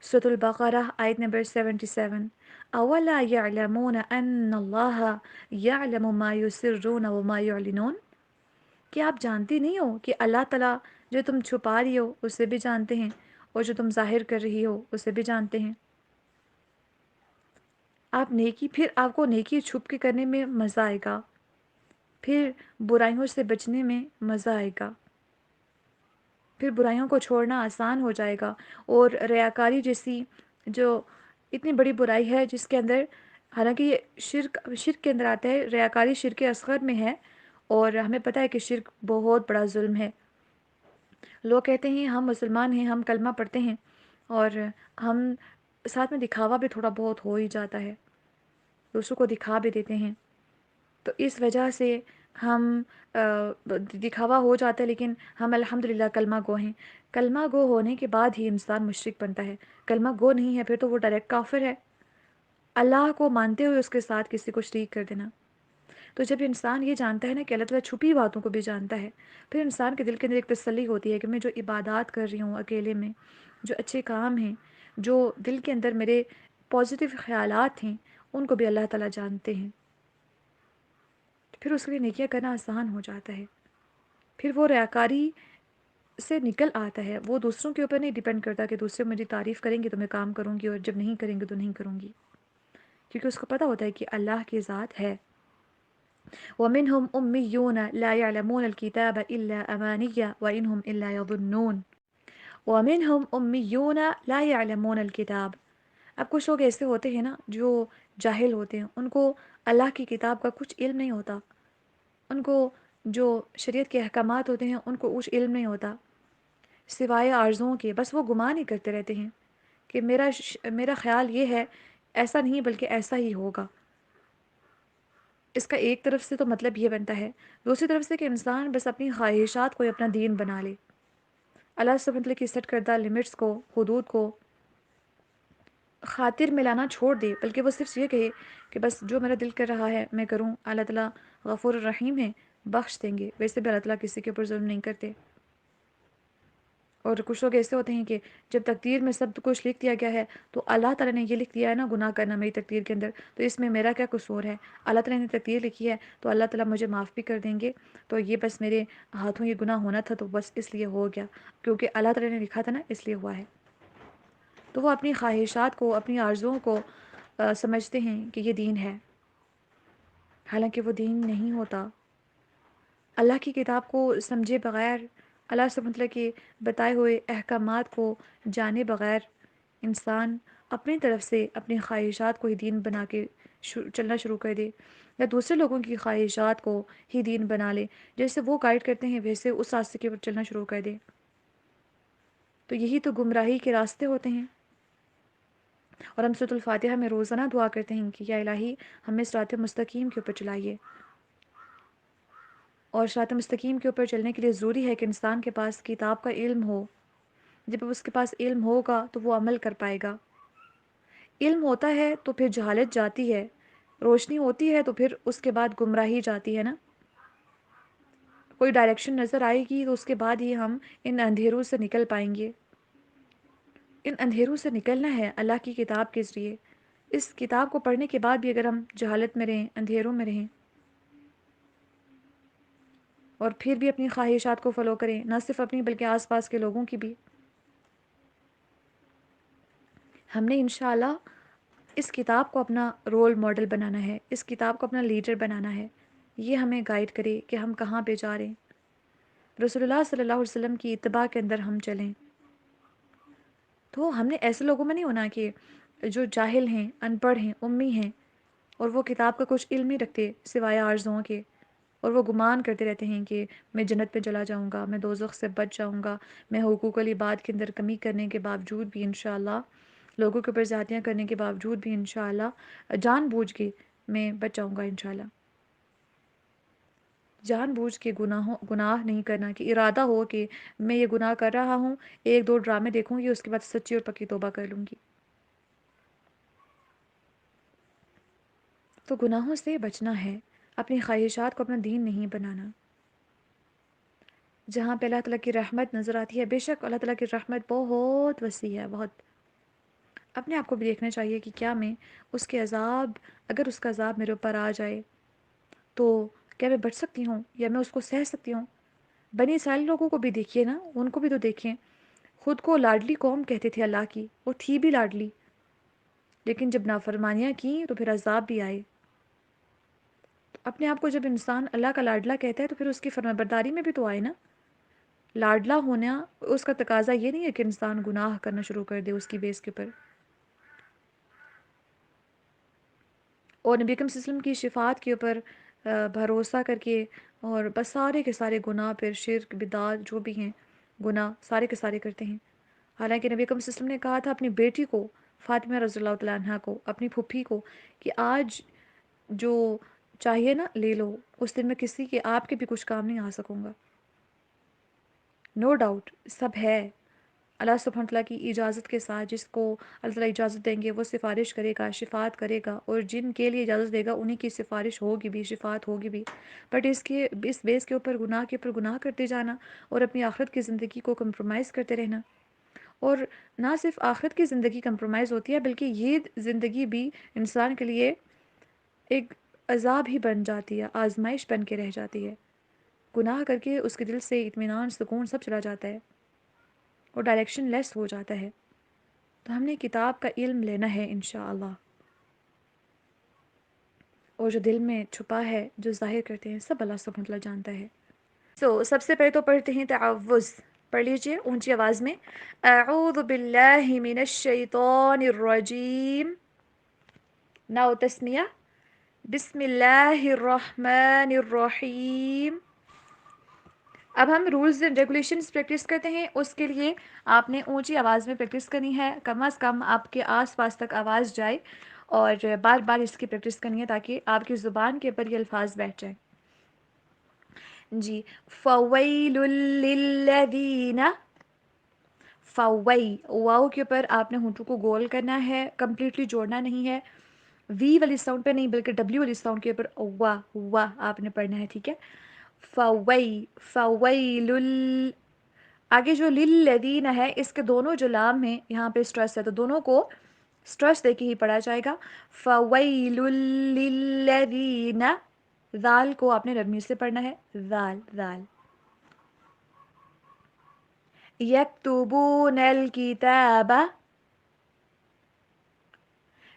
سورۃ البقرہ آیت نمبر 77. اولا یعلمون ان اللہ یعلم ما یسرون وما یعلنون. کہ آپ جانتی نہیں ہو کہ اللہ تعالیٰ جو تم چھپا رہی ہو اسے بھی جانتے ہیں، اور جو تم ظاہر کر رہی ہو اسے بھی جانتے ہیں. پھر آپ کو نیکی چھپ کے کرنے میں مزہ آئے گا، پھر برائیوں سے بچنے میں مزہ آئے گا، پھر برائیوں کو چھوڑنا آسان ہو جائے گا. اور ریاکاری جیسی جو اتنی بڑی برائی ہے جس کے اندر، حالانکہ یہ شرک کے اندر آتا ہے، ریاکاری شرک اصغر میں ہے، اور ہمیں پتہ ہے کہ شرک بہت بڑا ظلم ہے. لوگ کہتے ہیں ہم مسلمان ہیں، ہم کلمہ پڑھتے ہیں، اور ہم ساتھ میں دکھاوا بھی تھوڑا بہت ہو ہی جاتا ہے، دوسروں کو دکھا بھی دیتے ہیں. تو اس وجہ سے ہم دکھاوا ہو جاتا ہے، لیکن ہم الحمدللہ کلمہ گو ہیں. کلمہ گو ہونے کے بعد ہی انسان مشرک بنتا ہے. کلمہ گو نہیں ہے پھر تو وہ ڈائریکٹ کافر ہے. اللہ کو مانتے ہوئے اس کے ساتھ کسی کو شریک کر دینا. تو جب انسان یہ جانتا ہے نا کہ اللہ تعالیٰ چھپی باتوں کو بھی جانتا ہے، پھر انسان کے دل کے اندر ایک تسلی ہوتی ہے کہ میں جو عبادات کر رہی ہوں اکیلے میں، جو اچھے کام ہیں، جو دل کے اندر میرے پازیٹیو خیالات ہیں، ان کو بھی اللہ تعالیٰ جانتے ہیں۔ پھر اس کے لیے نیکیاں کرنا آسان ہو جاتا ہے، پھر وہ ریاکاری سے نکل آتا ہے، وہ دوسروں کے اوپر نہیں ڈیپینڈ کرتا کہ دوسرے مجھے تعریف کریں گے تو میں کام کروں گی اور جب نہیں کریں گے تو نہیں کروں گی، کیونکہ اس کو پتہ ہوتا ہے کہ اللہ کی ذات ہے۔ وَمِنْهُمْ أُمِّيُّونَ لَا يَعْلَمُونَ الْكِتَابَ إِلَّا أَمَانِيَّ وَإِنْهُمْ إِلَّا يَظُنُّونَ وَمِنْهُمْ أُمِّيُّونَ لَا يَعْلَمُونَ الْكِتَابَ۔ اب کچھ لوگ ایسے ہوتے ہیں نا جو جاہل ہوتے ہیں، ان کو اللہ کی کتاب کا کچھ علم نہیں ہوتا، ان کو جو شریعت کے احکامات ہوتے ہیں ان کو کچھ علم نہیں ہوتا، سوائے آرزوؤں کے بس وہ گمان ہی کرتے رہتے ہیں کہ میرا خیال یہ ہے، ایسا نہیں بلکہ ایسا ہی ہوگا۔ اس کا ایک طرف سے تو مطلب یہ بنتا ہے، دوسری طرف سے کہ انسان بس اپنی خواہشات کو اپنا دین بنا لے، اللہ سبحانہ وتعالیٰ کی سیٹ کردہ لمٹس کو، حدود کو خاطر میں لانا چھوڑ دے، بلکہ وہ صرف یہ کہے کہ بس جو میرا دل کر رہا ہے میں کروں، اللہ تعالیٰ غفور الرحیم ہے، بخش دیں گے۔ ویسے بھی اللہ تعالیٰ کسی کے اوپر ظلم نہیں کرتے۔ اور کچھ لوگ ایسے ہوتے ہیں کہ جب تقدیر میں سب کچھ لکھ دیا گیا ہے تو اللہ تعالیٰ نے یہ لکھ دیا ہے نا گناہ کرنا میری تقدیر کے اندر، تو اس میں میرا کیا قصور ہے؟ اللہ تعالیٰ نے تقدیر لکھی ہے تو اللہ تعالیٰ مجھے معاف بھی کر دیں گے، تو یہ بس میرے ہاتھوں یہ گناہ ہونا تھا تو بس اس لیے ہو گیا، کیونکہ اللہ تعالیٰ نے لکھا تھا نا اس لیے ہوا ہے۔ تو وہ اپنی خواہشات کو، اپنی آرزوؤں کو سمجھتے ہیں کہ یہ دین ہے، حالانکہ وہ دین نہیں ہوتا۔ اللہ کی کتاب کو سمجھے بغیر، اللہ سبحانہ وتعالیٰ کے بتائے ہوئے احکامات کو جانے بغیر انسان اپنی طرف سے اپنی خواہشات کو ہی دین بنا کے چلنا شروع کر دے، یا دوسرے لوگوں کی خواہشات کو ہی دین بنا لے، جیسے وہ گائیڈ کرتے ہیں ویسے اس راستے کے اوپر چلنا شروع کر دے، تو یہی تو گمراہی کے راستے ہوتے ہیں۔ اور ہم سورۃ الفاتحہ میں روزانہ دعا کرتے ہیں کہ یا الہی ہمیں صراط مستقیم کے اوپر چلائیے، اور صراط مستقیم کے اوپر چلنے کے لیے ضروری ہے کہ انسان کے پاس کتاب کا علم ہو۔ جب اس کے پاس علم ہوگا تو وہ عمل کر پائے گا۔ علم ہوتا ہے تو پھر جہالت جاتی ہے، روشنی ہوتی ہے تو پھر اس کے بعد گمراہی جاتی ہے نا، کوئی ڈائریکشن نظر آئے گی تو اس کے بعد ہی ہم ان اندھیروں سے نکل پائیں گے۔ ان اندھیروں سے نکلنا ہے اللہ کی کتاب کے ذریعے۔ اس کتاب کو پڑھنے کے بعد بھی اگر ہم جہالت میں رہیں، اندھیروں میں رہیں، اور پھر بھی اپنی خواہشات کو فالو کریں، نہ صرف اپنی بلکہ آس پاس کے لوگوں کی بھی، ہم نے انشاءاللہ اس کتاب کو اپنا رول ماڈل بنانا ہے، اس کتاب کو اپنا لیڈر بنانا ہے، یہ ہمیں گائیڈ کرے کہ ہم کہاں پہ جا رہے ہیں، رسول اللہ صلی اللہ علیہ وسلم کی اتباع کے اندر ہم چلیں۔ تو ہم نے ایسے لوگوں میں نہیں ہونا کہ جو جاہل ہیں، ان پڑھ ہیں، امی ہیں، اور وہ کتاب کا کچھ علم نہیں رکھتے سوائے آرزوؤں کے، اور وہ گمان کرتے رہتے ہیں کہ میں جنت میں چلا جاؤں گا، میں دوزخ سے بچ جاؤں گا، میں حقوق العباد کے اندر کمی کرنے کے باوجود بھی انشاءاللہ، لوگوں کے اوپر زیادتیاں کرنے کے باوجود بھی انشاءاللہ جان بوجھ کے میں بچ جاؤں گا انشاءاللہ۔ جان بوجھ کے گناہ نہیں کرنا، کہ ارادہ ہو کہ میں یہ گناہ کر رہا ہوں، ایک دو ڈرامے دیکھوں گی، اس کے بعد سچی اور پکی توبہ کر لوں گی۔ تو گناہوں سے بچنا ہے، اپنی خواہشات کو اپنا دین نہیں بنانا۔ جہاں پہ اللہ تعالیٰ کی رحمت نظر آتی ہے، بے شک اللہ تعالیٰ کی رحمت بہت وسیع ہے، بہت۔ اپنے آپ کو بھی دیکھنا چاہیے کہ کیا میں اس کے عذاب، اگر اس کا عذاب میرے اوپر آ جائے تو کیا میں بچ سکتی ہوں یا میں اس کو سہ سکتی ہوں؟ بنی اسرائیل لوگوں کو بھی دیکھیے نا، ان کو بھی تو دیکھیں، خود کو لاڈلی قوم کہتے تھے اللہ کی، وہ تھی بھی لاڈلی، لیکن جب نافرمانیاں کی تو پھر عذاب بھی آئے۔ اپنے آپ کو جب انسان اللہ کا لاڈلا کہتا ہے تو پھر اس کی فرمانبرداری میں بھی تو آئے نا۔ لاڈلا ہونا اس کا تقاضا یہ نہیں ہے کہ انسان گناہ کرنا شروع کر دے اس کی بیس کے اوپر۔ اور نبی اکرم صلی اللہ علیہ وسلم کی شفاعت کے اوپر بھروسہ کر کے، اور بس سارے کے سارے گناہ، پھر شرک، بدعات جو بھی ہیں گناہ سارے کے سارے کرتے ہیں۔ حالانکہ نبی اکرم صلی اللہ علیہ وسلم نے کہا تھا اپنی بیٹی کو، فاطمہ رضی اللہ تعالیٰ عنہ کو، اپنی پھوپھی کو، کہ آج جو چاہیے نا لے لو، اس دن میں کسی کے، آپ کے بھی کچھ کام نہیں آ سکوں گا۔ نو ڈاؤٹ سب ہے، اللہ سبحانہ تعالیٰ کی اجازت کے ساتھ جس کو اللہ تعالیٰ اجازت دیں گے وہ سفارش کرے گا، شفاعت کرے گا، اور جن کے لیے اجازت دے گا انہیں کی سفارش ہوگی بھی، شفاعت ہوگی بھی۔ بٹ اس بیس کے اوپر گناہ کرتے جانا اور اپنی آخرت کی زندگی کو کمپرومائز کرتے رہنا، اور نہ صرف آخرت کی زندگی کمپرومائز ہوتی ہے بلکہ یہ زندگی بھی انسان کے لیے ایک عذاب ہی بن جاتی ہے، آزمائش بن کے رہ جاتی ہے۔ گناہ کر کے اس کے دل سے اطمینان، سکون سب چلا جاتا ہے اور ڈائریکشن لیس ہو جاتا ہے۔ تو ہم نے کتاب کا علم لینا ہے انشاءاللہ، اور جو دل میں چھپا ہے، جو ظاہر کرتے ہیں، سب اللہ سبحانہ وتعالیٰ جانتا ہے۔ سب سے پہلے تو پڑھتے ہیں تعوذ، پڑھ لیجئے اونچی آواز میں، اعوذ باللہ من الشیطان الرجیم، ناؤ تسمیہ، بسم اللہ الرحمن الرحیم۔ اب ہم رولز اینڈ ریگولیشنز پریکٹس کرتے ہیں، اس کے لیے آپ نے اونچی آواز میں پریکٹس کرنی ہے، کم از کم آپ کے آس پاس تک آواز جائے، اور بار بار اس کی پریکٹس کرنی ہے تاکہ آپ کی زبان کے اوپر یہ الفاظ بیٹھ جائیں۔ جی، فویل للذین، فوی، واو کے اوپر آپ نے ہونٹوں کو گول کرنا ہے، کمپلیٹلی جوڑنا نہیں ہے، وی والی ساؤنڈ پہ نہیں بلکہ ڈبلیو والی ساؤنڈ کے اوپر وا وا آپ نے پڑھنا ہے، ٹھیک ہے؟ فویل، آگے جو للذین ہے اس کے دونوں جو لام ہیں یہاں پہ اسٹریس ہے، تو دونوں کو اسٹریس دے کے ہی پڑھا جائے گا۔ فویل للذین، ذال کو آپ نے نرمی سے پڑھنا ہے، ذال ذال۔ یکتبون الکتاب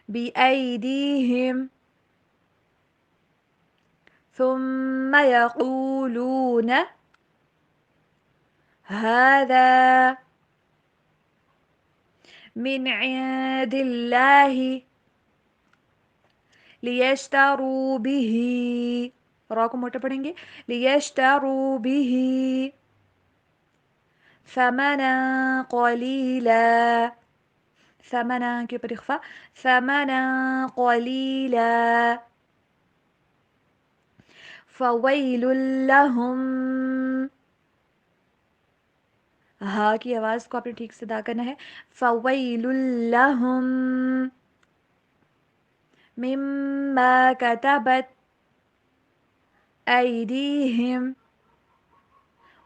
بأیدیہم ثم یقولون هذا من عند اللہ لیشتروا به، را کو موٹا پڑھیں گے، لیشتروا به ثمنا قلیلا، ثمنا کے اوپر اخفا، ثمنا قلیلا، فویل لہم، ہاں کی آواز کو آپ نے ٹھیک سے ادا کرنا ہے، فویل لہم مما کتبت ایدیہم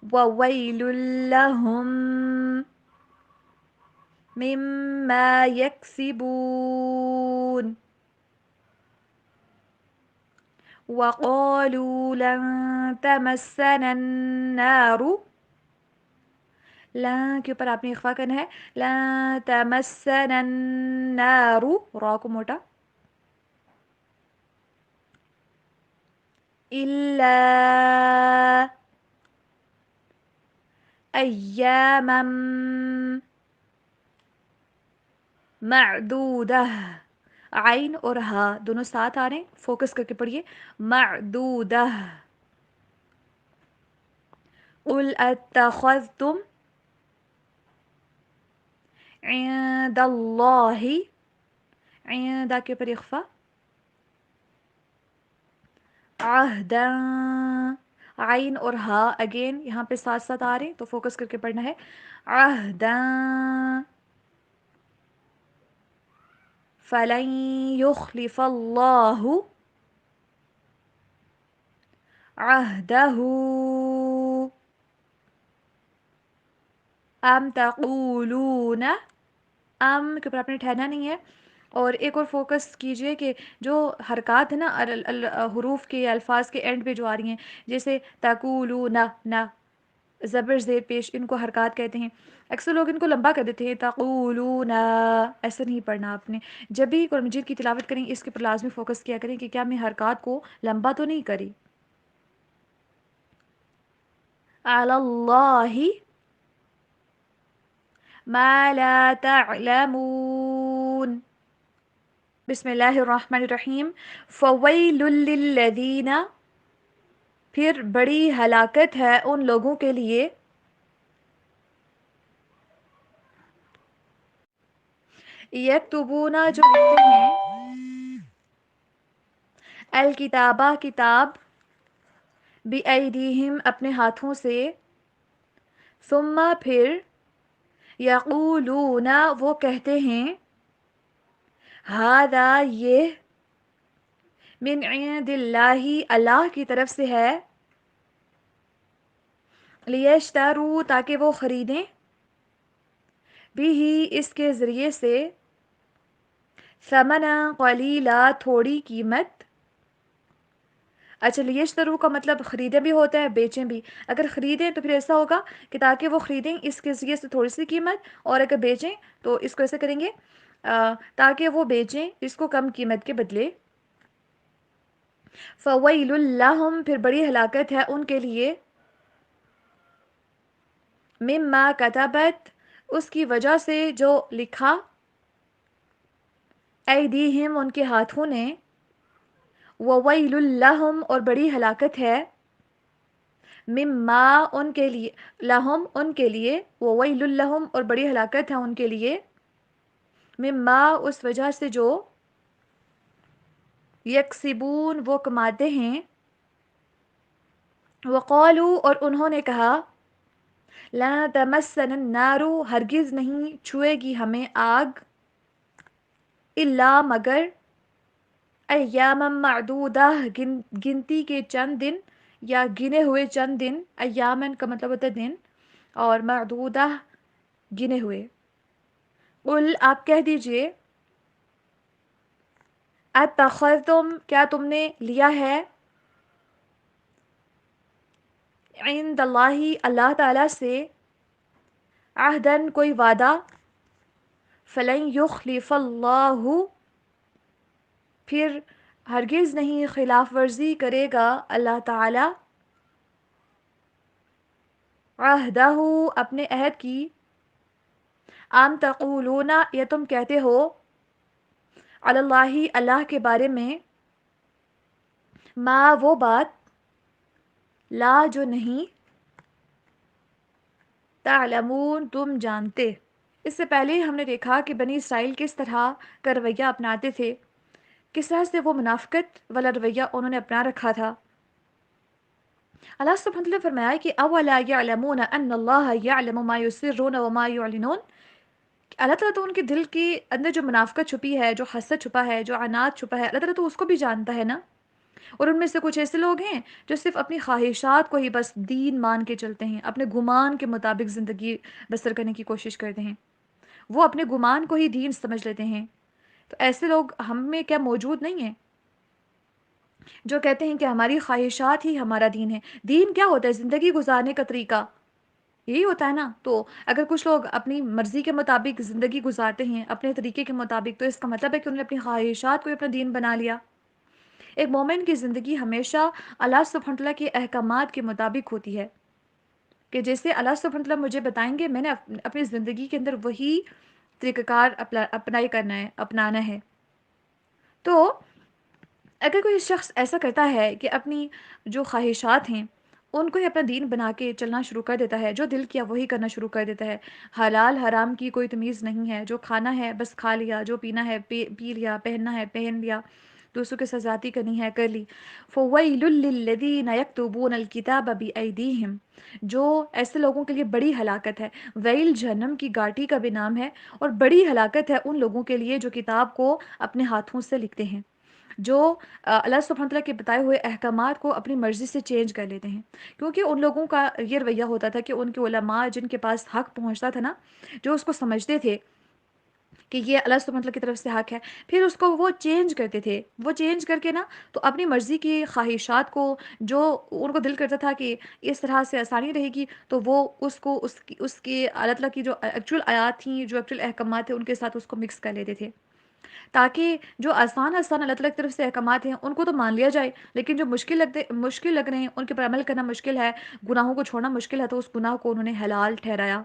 وویل لہم مما یکسبون وقالوا لن تمسنا النار، لن کے اوپر آپ نے اخفا کرنا ہے، لن تمسنا النار، را کو موٹا، الا ایاما معدودہ، عین اور ہا دونوں ساتھ آ رہے ہیں، فوکس کر کے پڑھیے، معدودہ۔ قل اتخذتم عند اللہ، عند کے اوپر اخفا، عہدا، عین اور ہا اگین یہاں پہ ساتھ ساتھ آ رہے ہیں تو فوکس کر کے پڑھنا ہے، عہدا فلن یخلف اللہ عہدہ ام تقولون، ام کے اوپر آپ نے ٹھہرنا نہیں ہے، اور ایک اور فوکس کیجئے کہ جو حرکات ہیں نا حروف کے الفاظ کے اینڈ پہ جو آ رہی ہیں، جیسے تقولون، نہ زبر زیر پیش، ان کو حرکات کہتے ہیں، اکثر لوگ ان کو لمبا کر دیتے ہیں، تقولون، ایسا نہیں پڑھنا آپ نے، جب بھی قرآن مجید کی تلاوت کریں اس کے پر لازمی فوکس کیا کریں کہ کیا میں حرکات کو لمبا تو نہیں کری۔ علی اللہ ما لا تعلمون، بسم اللہ الرحمن الرحیم، فویل للذین، پھر بڑی ہلاکت ہے ان لوگوں کے لیے، یکتبون جو لکھتے ہیں، الکتابہ کتاب، بایدیہم اپنے ہاتھوں سے، ثم پھر، یقولون وہ کہتے ہیں، ھذا یہ، من عند اللہ اللہ کی طرف سے ہے، لیشتروا تاکہ وہ خریدیں، بھی اس کے ذریعے سے، ثمنا قلیلا تھوڑی قیمت۔ اچھا، لیشترو کا مطلب خریدیں بھی ہوتا ہے، بیچیں بھی۔ اگر خریدیں تو پھر ایسا ہوگا کہ تاکہ وہ خریدیں اس کے ذریعے سے تھوڑی سی قیمت، اور اگر بیچیں تو اس کو ایسے کریں گے تاکہ وہ بیچیں اس کو کم قیمت کے بدلے۔ فویل لہم پھر بڑی ہلاکت ہے ان کے لیے، مما کتبت اس کی وجہ سے جو لکھا، ایدیہم ان کے ہاتھوں نے، وویل لہم اور بڑی ہلاکت ہے، مما ان کے لیے، لہم ان کے لیے، وویل لہم اور بڑی ہلاکت ہے ان کے لیے، مما اس وجہ سے جو، یکسبون وہ کماتے ہیں، وقالو اور انہوں نے کہا، لا تمسنا النار ہرگز نہیں چھوئے گی ہمیں آگ، الا مگر، ایاما معدودہ گنتی کے چند دن، یا گنے ہوئے چند دن، ایامن کا مطلب ہوتا ہے دن، اور معدودہ گنے ہوئے۔ قل آپ کہہ دیجئے، اتخذتم کیا تم نے لیا ہے، عند اللہ اللہ تعالی سے، عہدن کوئی وعدہ، فلن یخلف اللہ پھر ہرگز نہیں خلاف ورزی کرے گا اللہ تعالی، عہدہ اپنے عہد کی، ام تقولون یا تم کہتے ہو، علی اللہ اللہ کے بارے میں، ما وہ بات، لا جو نہیں، تعلمون تم جانتے۔ اس سے پہلے ہم نے دیکھا کہ بنی اسرائیل کس طرح کا رویہ اپناتے تھے، کس طرح سے وہ منافقت والا رویہ انہوں نے اپنا رکھا تھا۔ اللہ سبحانہ وتعالی نے فرمایا کہ اولا یعلمون ان اللہ یعلم ما یسرون وما یعلنون، اللہ تعالیٰ تو ان کے دل کے اندر جو منافقت چھپی ہے، جو حسد چھپا ہے، جو عناد چھپا ہے، اللہ تعالیٰ تو اس کو بھی جانتا ہے نا۔ اور ان میں سے کچھ ایسے لوگ ہیں جو صرف اپنی خواہشات کو ہی بس دین مان کے چلتے ہیں، اپنے گمان کے مطابق زندگی بسر کرنے کی کوشش کرتے ہیں، وہ اپنے گمان کو ہی دین سمجھ لیتے ہیں۔ تو ایسے لوگ ہم میں کیا موجود نہیں ہیں جو کہتے ہیں کہ ہماری خواہشات ہی ہمارا دین ہے؟ دین کیا ہوتا ہے؟ زندگی گزارنے کا طریقہ یہی ہوتا ہے نا۔ تو اگر کچھ لوگ اپنی مرضی کے مطابق زندگی گزارتے ہیں، اپنے طریقے کے مطابق، تو اس کا مطلب ہے کہ انہوں نے اپنی خواہشات کو اپنا دین بنا لیا۔ ایک مومن کی زندگی ہمیشہ اللہ سبحانہ وتعالیٰ کے احکامات کے مطابق ہوتی ہے، کہ جیسے اللہ سبحانہ وتعالیٰ مجھے بتائیں گے، میں نے اپنی زندگی کے اندر وہی طریقہ کار اپنائی کرنا ہے، اپنانا ہے۔ تو اگر کوئی شخص ایسا کرتا ہے کہ اپنی جو خواہشات ہیں ان کو ہی اپنا دین بنا کے چلنا شروع کر دیتا ہے، جو دل کیا وہی کرنا شروع کر دیتا ہے، حلال حرام کی کوئی تمیز نہیں ہے، جو کھانا ہے بس کھا لیا، جو پینا ہے پی لیا، پہننا ہے پہن لیا، دوسروں کے ساتھ زیادتی کرنی ہے کر لی۔ فَوَيْلٌ لِّلَّذِينَ يَكْتُبُونَ الْكِتَابَ بِأَيْدِيهِمْ جو ایسے لوگوں کے لیے بڑی ہلاکت ہے۔ ویل جہنم کی گاٹی کا بھی نام ہے، اور بڑی ہلاکت ہے ان لوگوں کے لیے جو کتاب کو اپنے ہاتھوں سے لکھتے ہیں، جو اللہ سبحانہ وتعالیٰ کے بتائے ہوئے احکامات کو اپنی مرضی سے چینج کر لیتے ہیں۔ کیونکہ ان لوگوں کا یہ رویہ ہوتا تھا کہ ان کے علماء جن کے پاس حق پہنچتا تھا نا، جو اس کو سمجھتے تھے کہ یہ اللہ سبحانہ وتعالیٰ کی طرف سے حق ہے، پھر اس کو وہ چینج کرتے تھے، وہ چینج کر کے نا تو اپنی مرضی کی خواہشات کو، جو ان کو دل کرتا تھا کہ اس طرح سے آسانی رہے گی، تو وہ اس کے اللہ تعالیٰ کی جو ایکچوئل آیات تھیں، جو ایکچوئل احکامات تھے، ان کے ساتھ اس کو مکس کر لیتے تھے، تاکہ جو آسان اللہ تعالیٰ کی طرف سے احکامات ہیں ان کو تو مان لیا جائے، لیکن جو مشکل لگ رہے ہیں، ان کے پر عمل کرنا مشکل ہے، گناہوں کو چھوڑنا مشکل ہے، تو اس گناہ کو انہوں نے حلال ٹھہرایا۔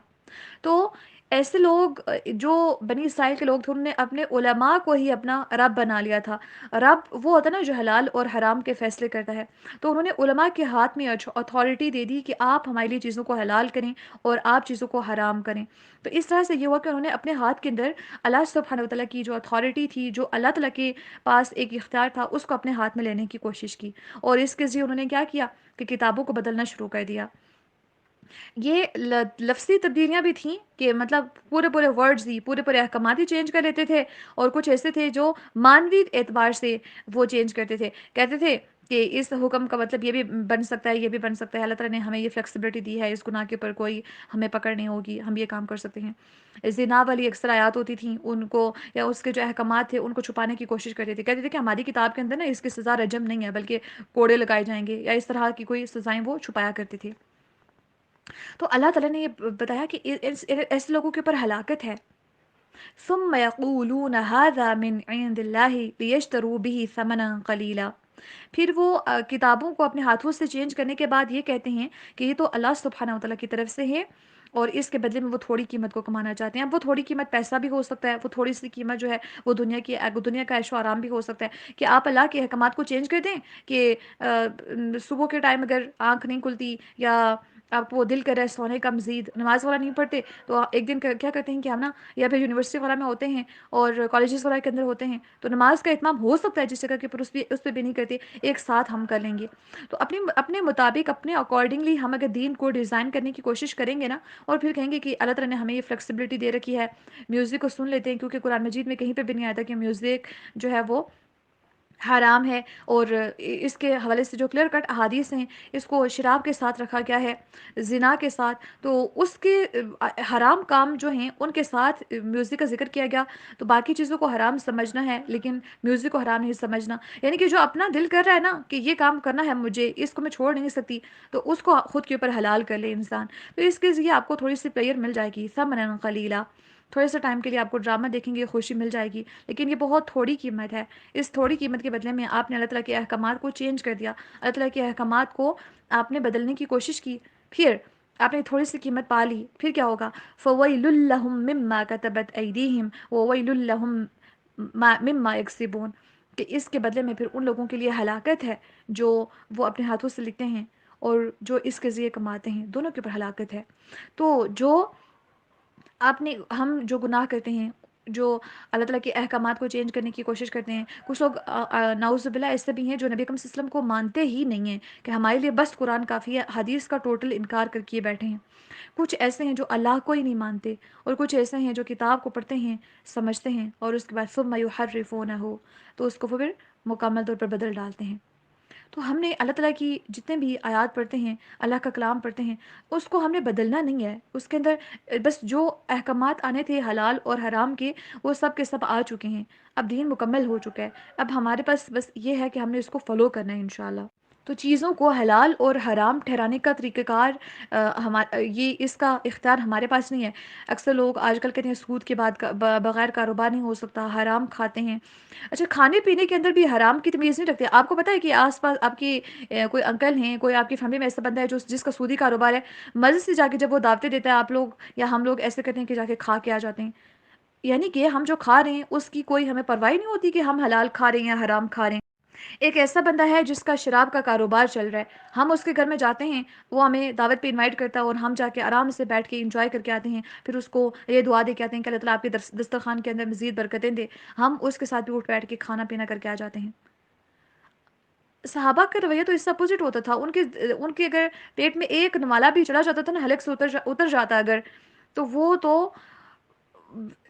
تو ایسے لوگ جو بنی اسرائیل کے لوگ تھے، انہوں نے اپنے علماء کو ہی اپنا رب بنا لیا تھا۔ رب وہ ہوتا ہے نا جو حلال اور حرام کے فیصلے کرتا ہے، تو انہوں نے علماء کے ہاتھ میں اتھارٹی دے دی کہ آپ ہمارے لیے چیزوں کو حلال کریں اور آپ چیزوں کو حرام کریں۔ تو اس طرح سے یہ ہوا کہ انہوں نے اپنے ہاتھ کے اندر اللہ سبحانہ وتعالیٰ کی جو اتھارٹی تھی، جو اللہ تعالیٰ کے پاس ایک اختیار تھا، اس کو اپنے ہاتھ میں لینے کی کوشش کی، اور اس کے ذریعے انہوں نے کیا کیا کہ کتابوں کو بدلنا شروع کر دیا۔ یہ لفظی تبدیلیاں بھی تھیں کہ مطلب پورے پورے ورڈز ہی پورے پورے احکامات ہی چینج کر لیتے تھے، اور کچھ ایسے تھے جو مانوی اعتبار سے وہ چینج کرتے تھے، کہتے تھے کہ اس حکم کا مطلب یہ بھی بن سکتا ہے، یہ بھی بن سکتا ہے، اللہ تعالیٰ نے ہمیں یہ فلیکسیبلٹی دی ہے، اس گناہ کے اوپر کوئی ہمیں پکڑ نہیں ہوگی، ہم یہ کام کر سکتے ہیں۔ زنا والی اکثر آیات ہوتی تھیں، ان کو یا اس کے جو احکامات تھے ان کو چھپانے کی کوشش کرتے تھے، کہتے تھے کہ ہماری کتاب کے اندر نا اس کی سزا رجم نہیں ہے بلکہ کوڑے لگائے جائیں گے، یا اس طرح کی کوئی سزائیں وہ چھپایا کرتے تھے۔ تو اللہ تعالیٰ نے یہ بتایا کہ ایسے لوگوں کے اوپر ہلاکت ہے۔ ثم يقولون هذا من عند الله ليشتروا به ثمنا قليلا، پھر وہ کتابوں کو اپنے ہاتھوں سے چینج کرنے کے بعد یہ کہتے ہیں کہ یہ تو اللہ سبحانہ و تعالیٰ کی طرف سے ہے، اور اس کے بدلے میں وہ تھوڑی قیمت کو کمانا چاہتے ہیں۔ اب وہ تھوڑی قیمت پیسہ بھی ہو سکتا ہے، وہ تھوڑی سی قیمت جو ہے وہ دنیا کا عیش و آرام بھی ہو سکتا ہے، کہ آپ اللہ کے احکامات کو چینج کر دیں کہ صبح کے ٹائم اگر آنکھ نہیں کھلتی یا آپ کو دل کر رہا ہے سونے کا، مزید نماز وغیرہ نہیں پڑھتے، تو ایک دن کیا کرتے ہیں کہ ہم نا یا پھر یونیورسٹی وغیرہ میں ہوتے ہیں اور کالجز وغیرہ کے اندر ہوتے ہیں، تو نماز کا اتمام ہو سکتا ہے جس جگہ کے اوپر اس پہ بھی نہیں کرتے، ایک ساتھ ہم کر لیں گے۔ تو اپنے مطابق اپنے اکارڈنگلی ہم اگر دین کو ڈیزائن کرنے کی کوشش کریں گے نا، اور پھر کہیں گے کہ اللہ تعالیٰ نے ہمیں یہ فلیکسیبلٹی دے رکھی ہے، میوزک کو سن لیتے ہیں، کیونکہ قرآن مجید میں کہیں پہ بھی نہیں آتا کہ میوزک جو ہے وہ حرام ہے، اور اس کے حوالے سے جو کلیئر کٹ احادیث ہیں، اس کو شراب کے ساتھ رکھا گیا ہے، زنا کے ساتھ، تو اس کے حرام کام جو ہیں ان کے ساتھ میوزک کا ذکر کیا گیا، تو باقی چیزوں کو حرام سمجھنا ہے لیکن میوزک کو حرام نہیں سمجھنا، یعنی کہ جو اپنا دل کر رہا ہے نا کہ یہ کام کرنا ہے مجھے، اس کو میں چھوڑ نہیں سکتی، تو اس کو خود کے اوپر حلال کر لے انسان، تو اس کے ذریعے آپ کو تھوڑی سی پلیئر مل جائے گی، ثمنا قلیلا، تھوڑے سے ٹائم کے لیے آپ کو ڈرامہ دیکھیں گے، خوشی مل جائے گی، لیکن یہ بہت تھوڑی قیمت ہے۔ اس تھوڑی قیمت کے بدلے میں آپ نے اللہ تعالیٰ کے احکامات کو چینج کر دیا، اللہ تعالیٰ کے احکامات کو آپ نے بدلنے کی کوشش کی، پھر آپ نے تھوڑی سی قیمت پا لی، پھر کیا ہوگا؟ فَوَيْلٌ لَّهُم مِّمَّا كَتَبَتْ أَيْدِيهِمْ وَوَيْلٌ لَّهُم مِّمَّا يَكْسِبُونَ، کہ اس کے بدلے میں پھر ان لوگوں کے لیے ہلاکت ہے جو وہ اپنے ہاتھوں سے لکھتے ہیں اور جو اس کے ذریعے کماتے ہیں، دونوں کے اوپر ہلاکت ہے۔ تو جو ہم جو گناہ کرتے ہیں، جو اللہ تعالیٰ کے احکامات کو چینج کرنے کی کوشش کرتے ہیں، کچھ لوگ نعوذ باللہ ایسے بھی ہیں جو نبی اکرم صلی اللہ علیہ وسلم کو مانتے ہی نہیں ہیں، کہ ہمارے لیے بس قرآن کافی ہے، حدیث کا ٹوٹل انکار کر کے بیٹھے ہیں۔ کچھ ایسے ہیں جو اللہ کو ہی نہیں مانتے، اور کچھ ایسے ہیں جو کتاب کو پڑھتے ہیں، سمجھتے ہیں، اور اس کے بعد ثم یحرفونہ، تو اس کو پھر مکمل طور پر بدل ڈالتے ہیں۔ تو ہم نے اللہ تعالیٰ کی جتنے بھی آیات پڑھتے ہیں، اللہ کا کلام پڑھتے ہیں، اس کو ہم نے بدلنا نہیں ہے، اس کے اندر بس جو احکامات آنے تھے حلال اور حرام کے، وہ سب کے سب آ چکے ہیں، اب دین مکمل ہو چکا ہے، اب ہمارے پاس بس یہ ہے کہ ہم نے اس کو فالو کرنا ہے انشاءاللہ۔ تو چیزوں کو حلال اور حرام ٹھہرانے کا طریقہ کار یہ اس کا اختیار ہمارے پاس نہیں ہے۔ اکثر لوگ آج کل کہتے ہیں سود کے بعد بغیر کاروبار نہیں ہو سکتا، حرام کھاتے ہیں۔ اچھا، کھانے پینے کے اندر بھی حرام کی تمیز نہیں رکھتے۔ آپ کو پتہ ہے کہ آس پاس آپ کی کوئی انکل ہیں، کوئی آپ کی فیملی میں ایسا بندہ ہے جس کا سودی کاروبار ہے، مزے سے جا کے جب وہ دعوتیں دیتا ہے، آپ لوگ یا ہم لوگ ایسے کرتے ہیں کہ جا کے کھا کے آ جاتے ہیں، یعنی کہ ہم جو کھا رہے ہیں اس کی کوئی ہمیں پرواہ نہیں ہوتی کہ ہم حلال کھا رہے ہیں یا حرام کھا رہے ہیں۔ ایک ایسا بندہ ہے جس کا شراب کا کاروبار چل رہا ہے، ہم اس کے گھر میں جاتے ہیں، وہ ہمیں دعوت پہ انوائٹ کرتا ہے، اور ہم جا کے آرام سے بیٹھ کے انجوائے کر کے آتے ہیں، پھر اس کو یہ دعا دے کے آتے ہیں کہ اللہ تعالیٰ آپ کے دسترخوان کے اندر مزید برکتیں دے، ہم اس کے ساتھ بھی اٹھ بیٹھ کے کھانا پینا کر کے آ جاتے ہیں۔ صحابہ کا رویہ تو اس سے اپوزٹ ہوتا تھا، ان کے اگر پیٹ میں ایک نوالا بھی چلا جاتا تھا نا، حلق سے اتر جاتا اگر، تو وہ تو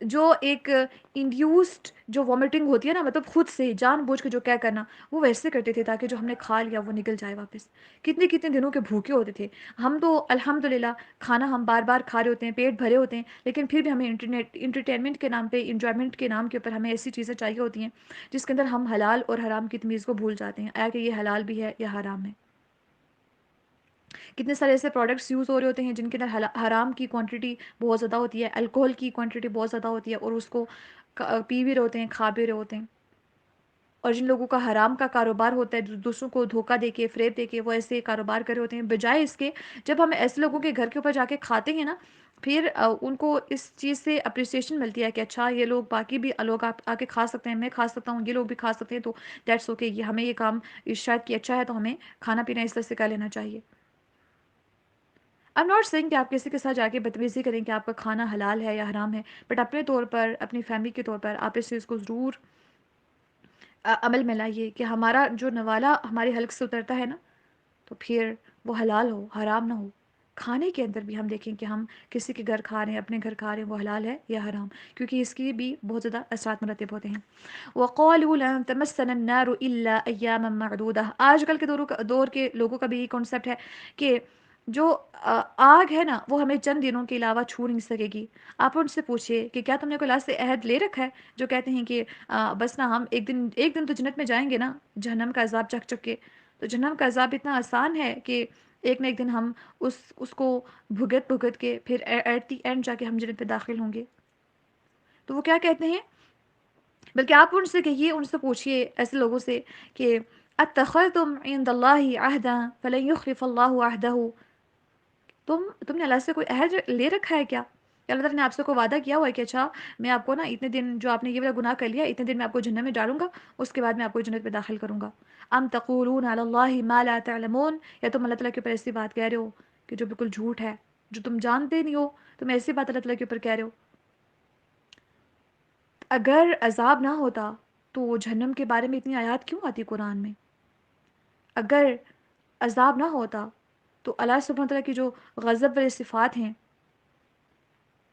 جو ایک انڈیوسڈ جو وامٹنگ ہوتی ہے نا، مطلب خود سے جان بوجھ کے جو کیا کرنا، وہ ویسے کرتے تھے تاکہ جو ہم نے کھا لیا وہ نکل جائے واپس۔ کتنے کتنے دنوں کے بھوکے ہوتے تھے ہم تو الحمدللہ، کھانا ہم بار بار کھا رہے ہوتے ہیں، پیٹ بھرے ہوتے ہیں، لیکن پھر بھی ہمیں انٹرٹینمنٹ کے نام پہ، انجوائمنٹ کے نام کے اوپر ہمیں ایسی چیزیں چاہیے ہوتی ہیں جس کے اندر ہم حلال اور حرام کی تمیز کو بھول جاتے ہیں، آیا کہ یہ حلال بھی ہے یا حرام ہے۔ کتنے سارے ایسے پروڈکٹس یوز ہو رہے ہوتے ہیں جن کے اندر حرام کی کوانٹٹی بہت زیادہ ہوتی ہے، الکوہل کی کوانٹٹی بہت زیادہ ہوتی ہے، اور اس کو پی بھی رہے ہوتے ہیں، کھا بھی رہے ہوتے ہیں۔ اور جن لوگوں کا حرام کا کاروبار ہوتا ہے، دوسروں کو دھوکہ دے کے، فریب دے کے وہ ایسے کاروبار کر رہے ہوتے ہیں، بجائے اس کے جب ہم ایسے لوگوں کے گھر کے اوپر جا کے کھاتے ہیں نا، پھر ان کو اس چیز سے اپریسیشن ملتی ہے کہ اچھا یہ لوگ، باقی بھی لوگ آ کے کھا سکتے ہیں، میں کھا سکتا ہوں، یہ لوگ بھی کھا سکتے ہیں، تو دیٹس اوکے، یہ ہمیں یہ کام شاید کہ اچھا ہے، تو ہمیں کھانا پینا اس طرح سے کر لینا چاہیے۔ I'm not saying کہ آپ کسی کے ساتھ جا کے بدتمیزی کریں کہ آپ کا کھانا حلال ہے یا حرام ہے، بٹ اپنے طور پر، اپنی فیملی کے طور پر آپ اس چیز کو ضرور عمل میں لائیے کہ ہمارا جو نوالا ہمارے حلق سے اترتا ہے نا، تو پھر وہ حلال ہو، حرام نہ ہو۔ کھانے کے اندر بھی ہم دیکھیں کہ ہم کسی کے گھر کھا رہے ہیں، اپنے گھر کھا رہے ہیں، وہ حلال ہے یا حرام، کیونکہ اس کی بھی بہت زیادہ اثرات مرتب ہوتے ہیں۔ وَقَالُوا لَن تَمَسَّنَا النَّارُ إِلَّا أَيَّامًا مَّعْدُودَةً۔ آج کل کے دور کے لوگوں کا بھی یہ کانسیپٹ ہے کہ جو آگ ہے نا وہ ہمیں چند دنوں کے علاوہ چھو نہیں سکے گی۔ آپ ان سے پوچھئے کہ کیا تم نے کوئی اللہ سے عہد لے رکھا ہے، جو کہتے ہیں کہ بس نا ہم ایک دن تو جنت میں جائیں گے نا، جہنم کا عذاب چکھ چکھ کے۔ تو جہنم کا عذاب اتنا آسان ہے کہ ایک نہ ایک دن ہم اس کو بھگت کے پھر ایٹ دی اینڈ جا کے ہم جنت میں داخل ہوں گے۔ تو وہ کیا کہتے ہیں، بلکہ آپ ان سے کہیے، ان سے پوچھئے ایسے لوگوں سے کہ اتخذتم عند اللہ عہدا فلن یخلف اللہ عہدہ۔ تم نے اللہ سے کوئی عہد لے رکھا ہے کیا؟ کہ اللہ تعالیٰ نے آپ سے کوئی وعدہ کیا ہوا ہے کہ اچھا میں آپ کو نا اتنے دن، جو آپ نے یہ والا گناہ کر لیا، اتنے دن میں آپ کو جہنم میں ڈالوں گا، اس کے بعد میں آپ کو جنت میں داخل کروں گا۔ ام تقولون علی اللہ ما لا تعلمون، یا تم اللہ تعالیٰ کے اوپر ایسی بات کہہ رہے ہو کہ جو بالکل جھوٹ ہے، جو تم جانتے نہیں ہو، تم ایسی بات اللہ تعالیٰ کے اوپر کہہ رہے ہو۔ اگر عذاب نہ ہوتا تو جہنم کے بارے میں اتنی آیات کیوں آتی قرآن میں؟ اگر عذاب نہ ہوتا تو اللہ سبحانہ وتعالیٰ کی جو غضب والی صفات ہیں،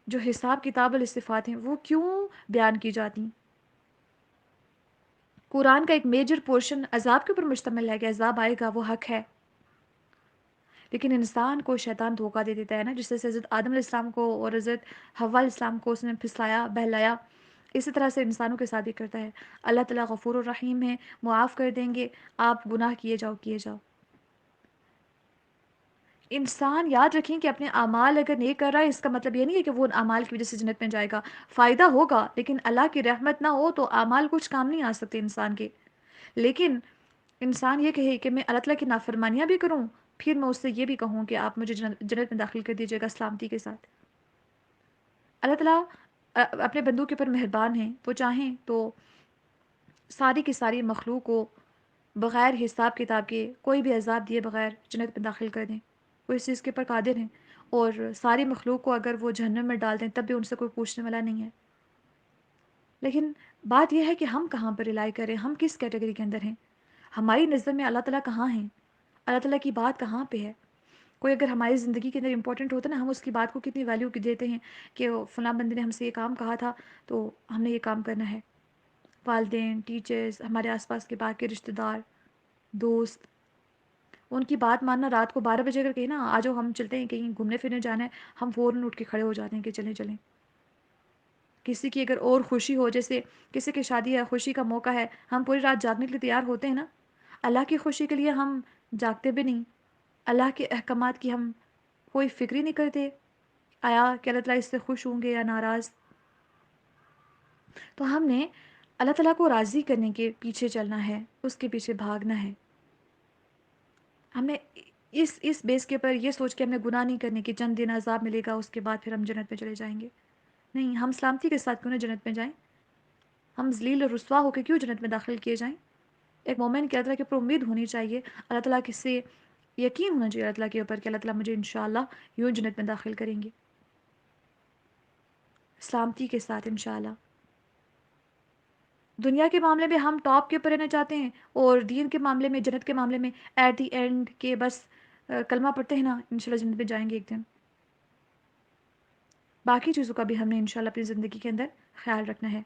جو حساب کتاب والی صفات ہیں، وہ کیوں بیان کی جاتی؟ قرآن کا ایک میجر پورشن عذاب کے اوپر مشتمل ہے کہ عذاب آئے گا، وہ حق ہے، لیکن انسان کو شیطان دھوکہ دے دیتا ہے نا، جس سے حضرت آدم علیہ السلام کو اور حضرت حوا علیہ السلام کو اس نے پھسلایا، بہلایا، اسی طرح سے انسانوں کے ساتھ بھی کرتا ہے۔ اللہ تعالیٰ غفور الرحیم ہے، معاف کر دیں گے، آپ گناہ کیے جاؤ۔ انسان یاد رکھیں کہ اپنے اعمال اگر نیک کر رہا ہے، اس کا مطلب یہ نہیں ہے کہ وہ ان اعمال کی وجہ سے جنت میں جائے گا، فائدہ ہوگا، لیکن اللہ کی رحمت نہ ہو تو اعمال کچھ کام نہیں آ سکتے انسان کے۔ لیکن انسان یہ کہے کہ میں اللہ تعالیٰ کی نافرمانیاں بھی کروں، پھر میں اس سے یہ بھی کہوں کہ آپ مجھے جنت میں داخل کر دیجیے گا سلامتی کے ساتھ۔ اللہ تعالیٰ اپنے بندوں کے اوپر مہربان ہیں، وہ چاہیں تو ساری کی ساری مخلوق کو بغیر حساب کتاب کے، کوئی بھی عذاب دیے بغیر جنت میں داخل کر دیں، وہ اس چیز کے اوپر قادر ہیں، اور ساری مخلوق کو اگر وہ جہنم میں ڈال دیں تب بھی ان سے کوئی پوچھنے والا نہیں ہے۔ لیکن بات یہ ہے کہ ہم کہاں پر ریلائی کریں، ہم کس کیٹیگری کے اندر ہیں، ہماری نظر میں اللہ تعالیٰ کہاں ہیں، اللہ تعالیٰ کی بات کہاں پہ ہے۔ کوئی اگر ہماری زندگی کے اندر امپورٹنٹ ہوتا ہے نا، ہم اس کی بات کو کتنی ویلیو دیتے ہیں کہ فلاں بندے نے ہم سے یہ کام کہا تھا تو ہم نے یہ کام کرنا ہے۔ والدین، ٹیچرز، ہمارے آس پاس کے باقی رشتہ دار، دوست، ان کی بات ماننا، رات کو 12 بجے اگر کہیں نا آ جاؤ ہم چلتے ہیں کہیں گھومنے پھرنے جانا ہے، ہم فوراً اٹھ کے کھڑے ہو جاتے ہیں کہ چلیں۔ کسی کی اگر اور خوشی ہو، جیسے کسی کی شادی ہے، خوشی کا موقع ہے، ہم پوری رات جاگنے کے لیے تیار ہوتے ہیں نا۔ اللہ کی خوشی کے لیے ہم جاگتے بھی نہیں، اللہ کے احکامات کی ہم کوئی فکر ہی نہیں کرتے، آیا کہ اللہ تعالیٰ اس سے خوش ہوں گے یا ناراض۔ تو ہم نے اللہ تعالیٰ کو راضی کرنے کے پیچھے چلنا ہے، اس کے پیچھے بھاگنا ہے۔ ہم نے اس بیس کے اوپر یہ سوچ کے ہم نے گناہ نہیں کرنے کہ چند دن عذاب ملے گا، اس کے بعد پھر ہم جنت میں چلے جائیں گے۔ نہیں، ہم سلامتی کے ساتھ کیوں نہ جنت میں جائیں، ہم ذلیل اور رسوا ہو کے کیوں جنت میں داخل کیے جائیں۔ ایک مومن کی اللہ تعالیٰ کے اوپر امید ہونی چاہیے، اللہ تعالیٰ کے سے یقین ہونا چاہیے اللہ تعالیٰ کے اوپر کہ اللہ تعالیٰ مجھے انشاءاللہ یوں جنت میں داخل کریں گے، سلامتی کے ساتھ انشاءاللہ۔ دنیا کے معاملے میں ہم ٹاپ کے اوپر رہنا چاہتے ہیں، اور دین کے معاملے میں، جنت کے معاملے میں ایٹ دی اینڈ کے بس کلمہ پڑھتے ہیں نا، انشاءاللہ جنت میں جائیں گے ایک دن۔ باقی چیزوں کا بھی ہم نے انشاءاللہ اپنی زندگی کے اندر خیال رکھنا ہے۔